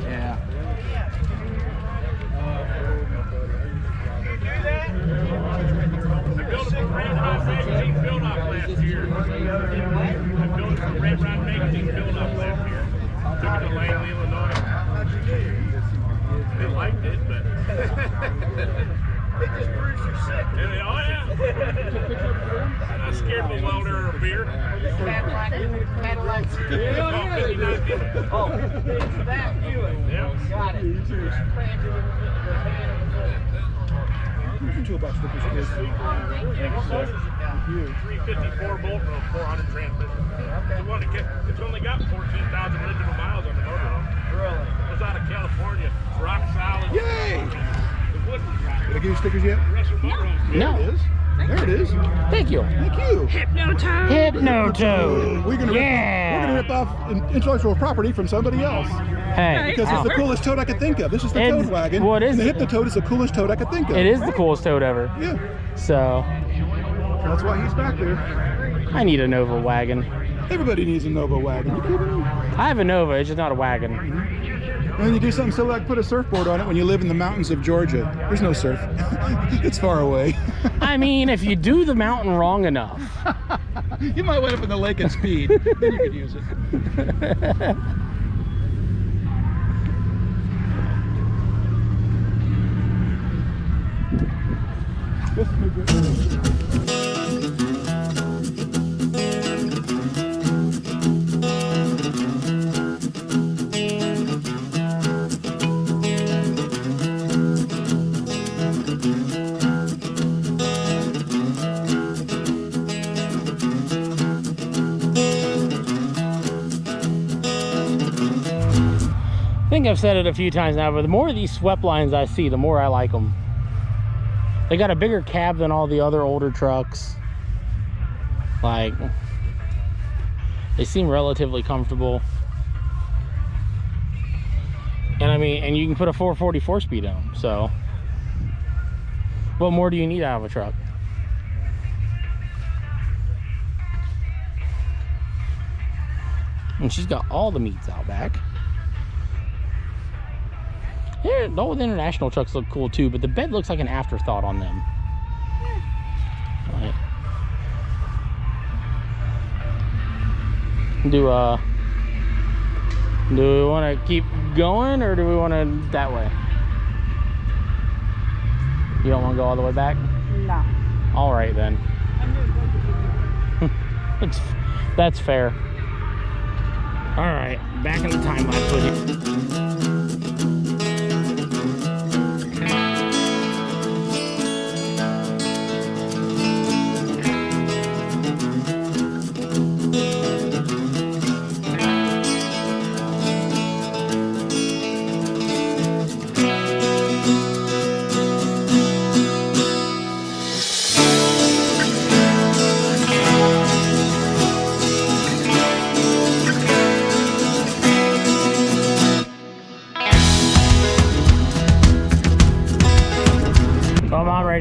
Yeah. I built a Red Rod magazine build-up last year. I built a Red Rod magazine build-up last year. Took it to Langley, Illinois. They liked it, but... They just bruised your sick. Oh, yeah. And I scared the welder or beer. Cadillac. Oh, it's that Buick. Yeah. Got it. Toolbox stickers, please. 354 bolt rope, 400 transmission. It's only got 14,000 original miles on the motor. Really? It was out of California. It's rock solid. Yay! The wood was rock. Did I give you stickers yet? Russell Motorhomes. No. There it is. There it is. Thank you. Thank you. Hypnotoad. We're gonna Yeah. rip off intellectual property from somebody else Hey. because it's the coolest toad I could think of. This is the It's- Toad Wagon. what is and the it? Hypnotoad is the coolest toad I could think of. It is the coolest toad ever. Yeah. So That's why he's back there. I need a Nova wagon. Everybody needs a Nova wagon. You kidding me? I have a Nova, it's just not a wagon. And then you do something silly like put a surfboard on it when you live in the mountains of Georgia. There's no surf. It's far away. I mean, if you do the mountain wrong enough. You might wind up in the lake at speed. Then you could use it. This is good. I think I've said it a few times now, but the more of these swept lines I see, the more I like them. They got a bigger cab than all the other older trucks. Like, they seem relatively comfortable. And I mean, and you can put a 440 4-speed in them, so what more do you need out of a truck? And she's got all the meats out back. Yeah, all the international trucks look cool too, but the bed looks like an afterthought on them. Right. Do we want to keep going, or do we want to that way? You don't want to go all the way back? No. All right then. That's fair. All right, back in the time lapse with you.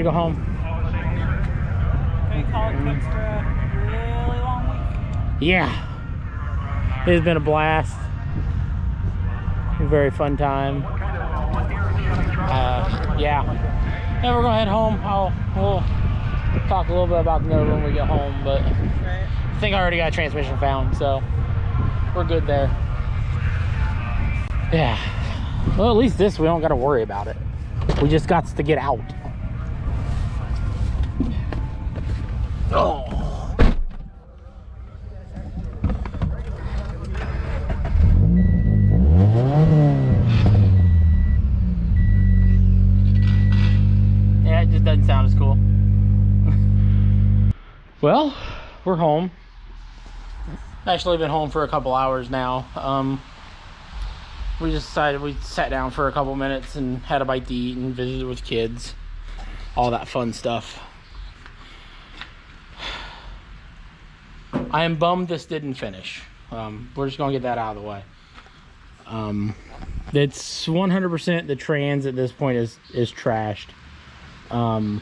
go home. Can we call it quits for a really long week? Yeah. It's been a blast. A very fun time. Yeah. Then we're gonna head home. We'll talk a little bit about the Nova when we get home, but I think I already got a transmission found, so we're good there. Yeah. Well, at least this we don't got to worry about it. We just got to get out. Oh. Yeah, it just doesn't sound as cool. Well, we're home. Actually been home for a couple hours now. We just decided we sat down for a couple minutes and had a bite to eat and visited with kids. All that fun stuff. I am bummed this didn't finish. We're just gonna get that out of the way. It's 100% the trans at this point is trashed. But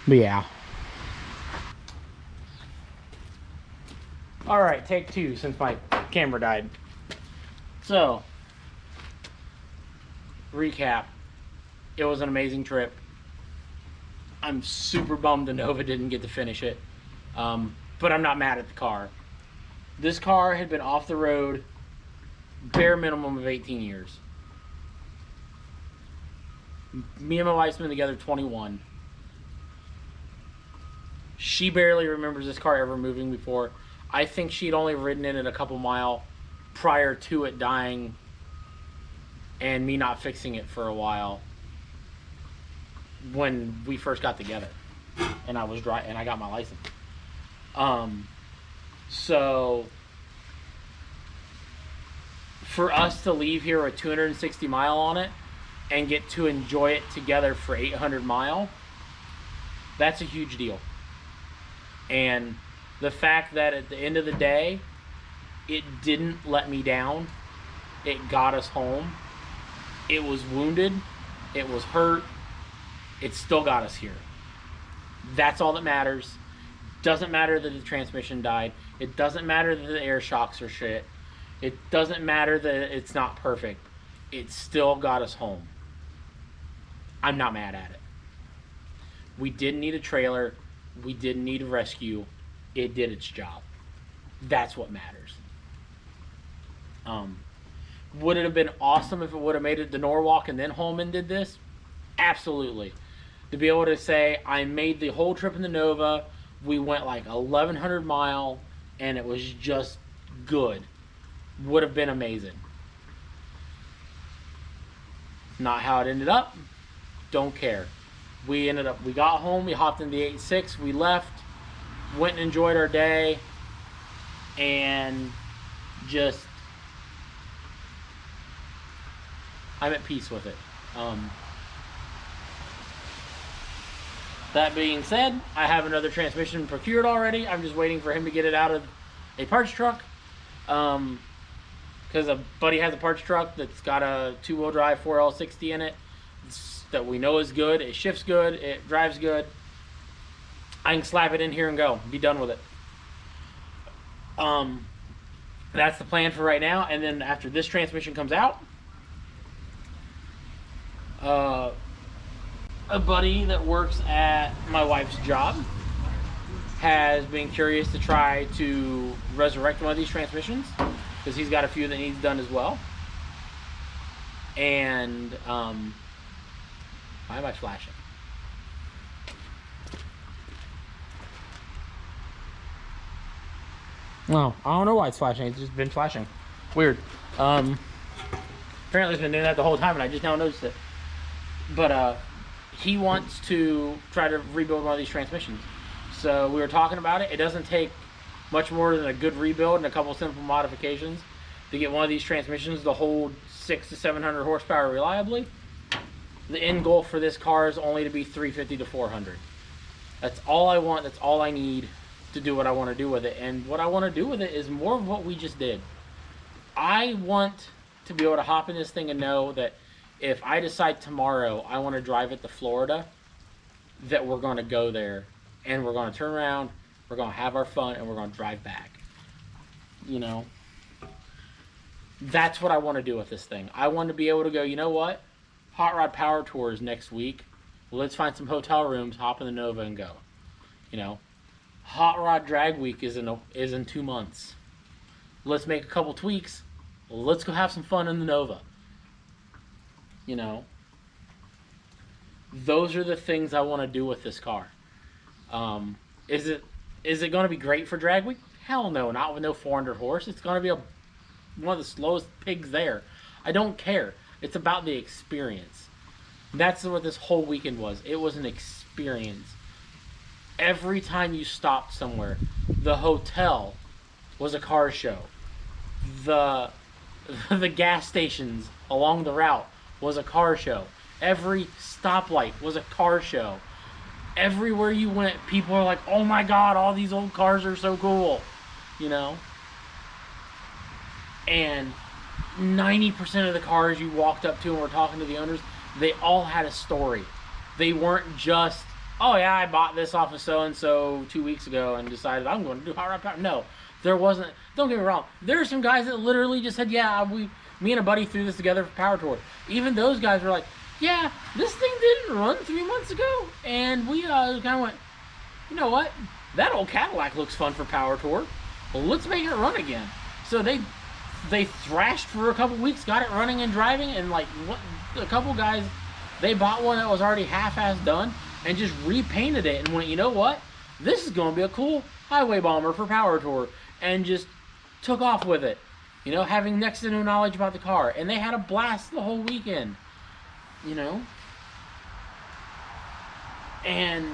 yeah. All right, take two since my camera died. So, recap. It was an amazing trip. I'm super bummed the Nova didn't get to finish it. But I'm not mad at the car. This car had been off the road bare minimum of 18 years. Me and my wife's been together 21. She barely remembers this car ever moving before. I think she'd only ridden in it a couple mile prior to it dying and me not fixing it for a while when we first got together and I was driving and I got my license. So for us to leave here with 260 mile on it and get to enjoy it together for 800 mile, that's a huge deal. And the fact that at the end of the day, it didn't let me down. It got us home. It was wounded. It was hurt. It still got us here. That's all that matters. Doesn't matter that the transmission died. It doesn't matter that the air shocks are shit. It doesn't matter that it's not perfect. It still got us home. I'm not mad at it. We didn't need a trailer. We didn't need a rescue. It did its job. That's what matters. Would it have been awesome if it would have made it to Norwalk and then home and did this? Absolutely. To be able to say, I made the whole trip in the Nova, we went like 1,100 mile, and it was just good. Would have been amazing. Not how it ended up. Don't care. We got home, we hopped in the 8.6, we left, went and enjoyed our day, and just, I'm at peace with it. That being said, I have another transmission procured already. I'm just waiting for him to get it out of a parts truck. Because a buddy has a parts truck that's got a 2-wheel drive 4L60 in it that we know is good. It shifts good. It drives good. I can slap it in here and go. Be done with it. That's the plan for right now. And then after this transmission comes out, a buddy that works at my wife's job has been curious to try to resurrect one of these transmissions because he's got a few that needs done as well. And why am I flashing? No, I don't know why it's flashing. It's just been flashing. Weird. Apparently it's been doing that the whole time and I just now noticed it. But he wants to try to rebuild one of these transmissions. So we were talking about it. It doesn't take much more than a good rebuild and a couple simple modifications to get one of these transmissions to hold 600 to 700 horsepower reliably. The end goal for this car is only to be 350 to 400. That's all I want. That's all I need to do what I want to do with it. And what I want to do with it is more of what we just did. I want to be able to hop in this thing and know that if I decide tomorrow I want to drive it to Florida that we're going to go there and we're going to turn around, we're going to have our fun, and we're going to drive back. You know, that's what I want to do with this thing. I want to be able to go, you know what? Hot Rod Power Tour is next week. Well, let's find some hotel rooms, hop in the Nova, and go. You know, Hot Rod Drag Week is in 2 months. Let's make a couple tweaks. Let's go have some fun in the Nova. You know, those are the things I want to do with this car. Is it going to be great for Drag Week? Hell no, not with no 400 horse. It's going to be one of the slowest pigs there. I don't care. It's about the experience. That's what this whole weekend was. It was an experience. Every time you stopped somewhere, the hotel was a car show. The gas stations along the route was a car show. Every stoplight was a car show. Everywhere you went, people are like, oh my god, all these old cars are so cool. You know? And 90% of the cars you walked up to and were talking to the owners, they all had a story. They weren't just, oh yeah, I bought this off of so-and-so 2 weeks ago and decided I'm going to do Hot Rod Power. No, there wasn't. Don't get me wrong. There are some guys that literally just said, yeah, me and a buddy threw this together for Power Tour. Even those guys were like, yeah, this thing didn't run 3 months ago. And we kind of went, you know what? That old Cadillac looks fun for Power Tour. Well, let's make it run again. So they thrashed for a couple weeks, got it running and driving, and like a couple guys, they bought one that was already half-ass done and just repainted it and went, you know what? This is going to be a cool highway bomber for Power Tour, and just took off with it. You know, having next to no knowledge about the car. And they had a blast the whole weekend. You know? And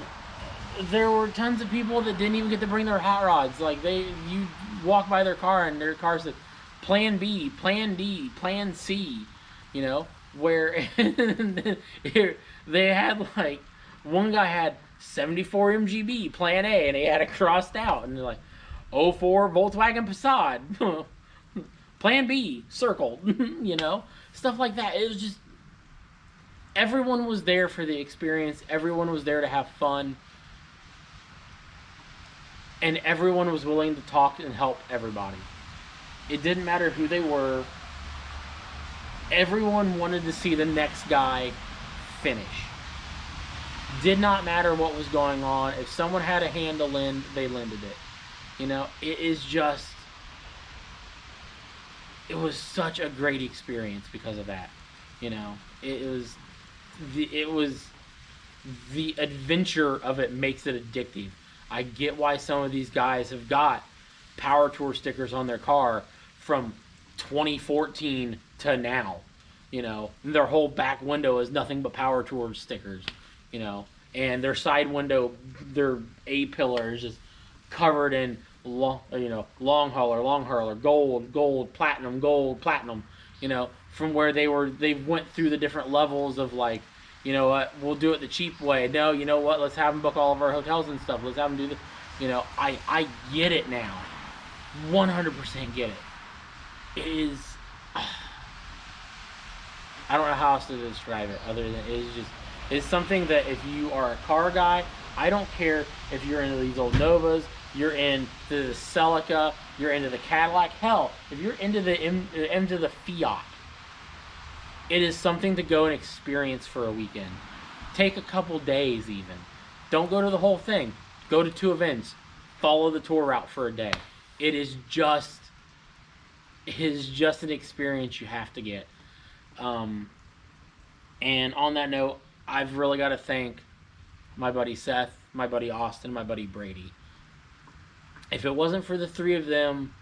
there were tons of people that didn't even get to bring their hot rods. Like, you walk by their car and their car said Plan B, Plan D, Plan C. You know? Where they had, like, one guy had 74 MGB, Plan A, and he had it crossed out. And they're like, 04 Volkswagen Passat, Plan B, circled, you know? Stuff like that. It was just, everyone was there for the experience. Everyone was there to have fun. And everyone was willing to talk and help everybody. It didn't matter who they were. Everyone wanted to see the next guy finish. Did not matter what was going on. If someone had a hand to lend, they lended it. You know, it was such a great experience because of that. You know, it was the adventure of it makes it addictive. I get why some of these guys have got Power Tour stickers on their car from 2014 to now. You know, their whole back window is nothing but Power Tour stickers. You know, and their side window, their A-pillar is just covered in long hauler, gold, platinum, you know, from where they went through the different levels of, like, you know what, we'll do it the cheap way. No, you know what, let's have them book all of our hotels and stuff. Let's have them do this. You know, I get it now. 100% get it. It is, I don't know how else to describe it other than it's something that if you are a car guy, I don't care if you're into these old Novas, you're into the Celica, you're into the Cadillac. Hell, if you're into the Fiat, it is something to go and experience for a weekend. Take a couple days even. Don't go to the whole thing. Go to 2 events. Follow the tour route for a day. It is just an experience you have to get. And on that note, I've really got to thank my buddy Seth, my buddy Austin, my buddy Brady. If it wasn't for the 3 of them,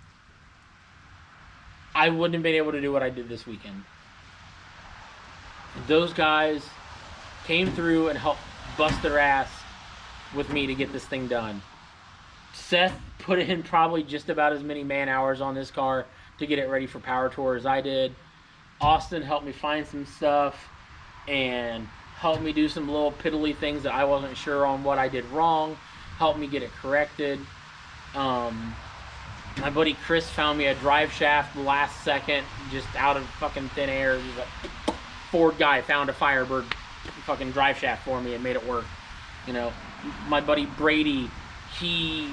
I wouldn't have been able to do what I did this weekend. Those guys came through and helped bust their ass with me to get this thing done. Seth put in probably just about as many man hours on this car to get it ready for Power Tour as I did. Austin helped me find some stuff and helped me do some little piddly things that I wasn't sure on what I did wrong. Helped me get it corrected. My buddy Chris found me a drive shaft last second, just out of fucking thin air. He was a Ford guy found a Firebird fucking drive shaft for me and made it work. You know, my buddy Brady, he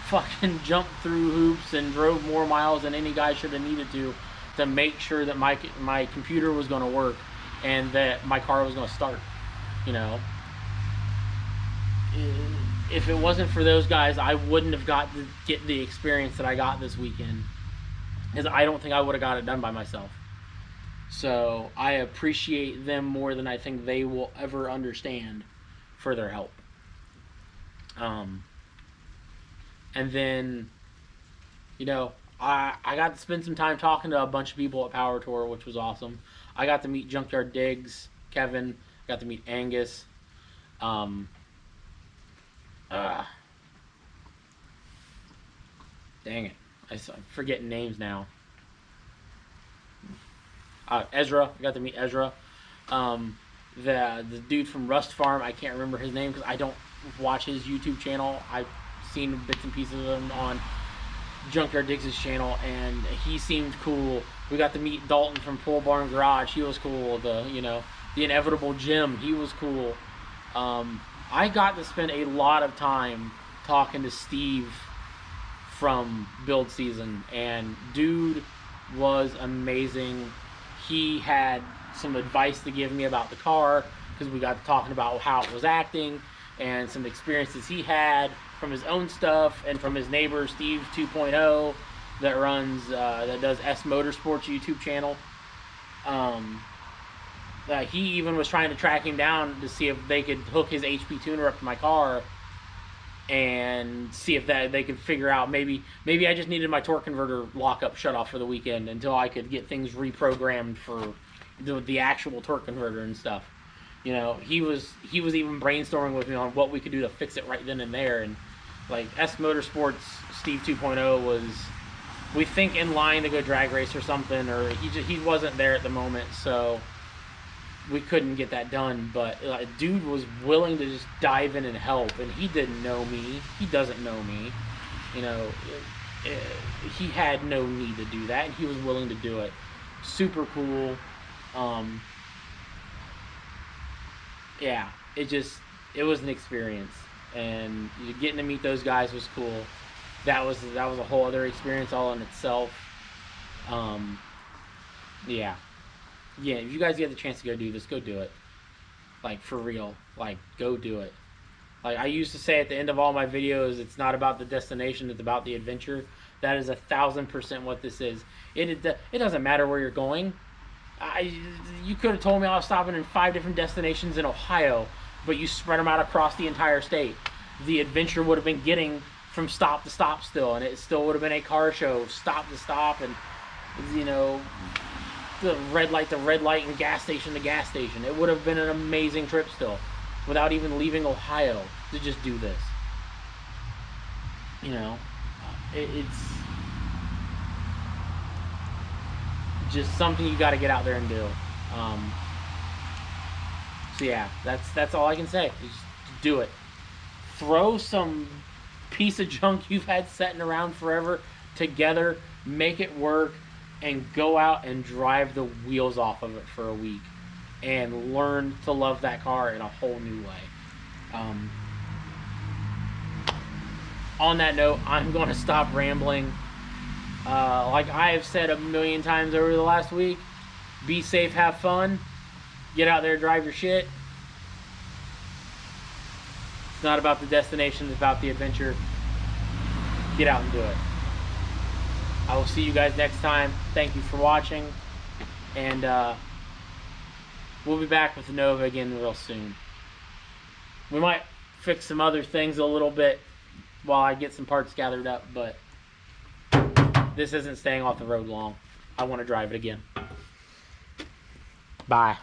fucking jumped through hoops and drove more miles than any guy should have needed to make sure that my computer was going to work and that my car was going to start. You know, if it wasn't for those guys, I wouldn't have got to get the experience that I got this weekend, because I don't think I would have got it done by myself. So I appreciate them more than I think they will ever understand for their help. And then, you know, I got to spend some time talking to a bunch of people at Power Tour, which was awesome. I got to meet Junkyard Diggs, Kevin, got to meet Angus. Dang it, I'm forgetting names now. Ezra, I got to meet Ezra. The dude from Rust Farm, I can't remember his name because I don't watch his YouTube channel. I've seen bits and pieces of him on Junkyard Diggs' channel, and he seemed cool. We got to meet Dalton from Pole Barn Garage. He was cool. The Inevitable Jim, he was cool. I got to spend a lot of time talking to Steve from Build Season, and dude was amazing. He had some advice to give me about the car, because we got talking about how it was acting and some experiences he had from his own stuff and from his neighbor Steve 2.0 that does S Motorsports YouTube channel. He even was trying to track him down to see if they could hook his HP tuner up to my car and see if they could figure out maybe I just needed my torque converter lockup shut off for the weekend until I could get things reprogrammed for the actual torque converter and stuff. You know, he was even brainstorming with me on what we could do to fix it right then and there. And like S Motorsports Steve 2.0 was, we think, in line to go drag race or something, or he wasn't there at the moment, so we couldn't get that done. But dude was willing to just dive in and help, and he didn't know me. He doesn't know me. You know, he had no need to do that, and he was willing to do it. Super cool. Yeah, it was an experience, and getting to meet those guys was cool. That was a whole other experience all in itself. Yeah, if you guys get the chance to go do this, go do it. Like, for real, like, go do it. Like I used to say at the end of all my videos, it's not about the destination, it's about the adventure. That is 1,000% what this is. It doesn't matter where you're going. You could have told me I was stopping in 5 different destinations in Ohio, but you spread them out across the entire state. The adventure would have been getting from stop to stop still, and it still would have been a car show, stop to stop, and, you know, the red light to red light and gas station to gas station. It would have been an amazing trip still, without even leaving Ohio to just do this. You know, it's just something you got to get out there and do. So yeah, that's all I can say. Just do it. Throw some piece of junk you've had sitting around forever together, make it work, and go out and drive the wheels off of it for a week and learn to love that car in a whole new way. On that note, I'm going to stop rambling. Like I have said a million times over the last week, be safe, have fun, get out there, drive your shit. It's not about the destination, it's about the adventure. Get out and do it. I will see you guys next time. Thank you for watching, and we'll be back with the Nova again real soon. We might fix some other things a little bit while I get some parts gathered up, but this isn't staying off the road long. I want to drive it again. Bye.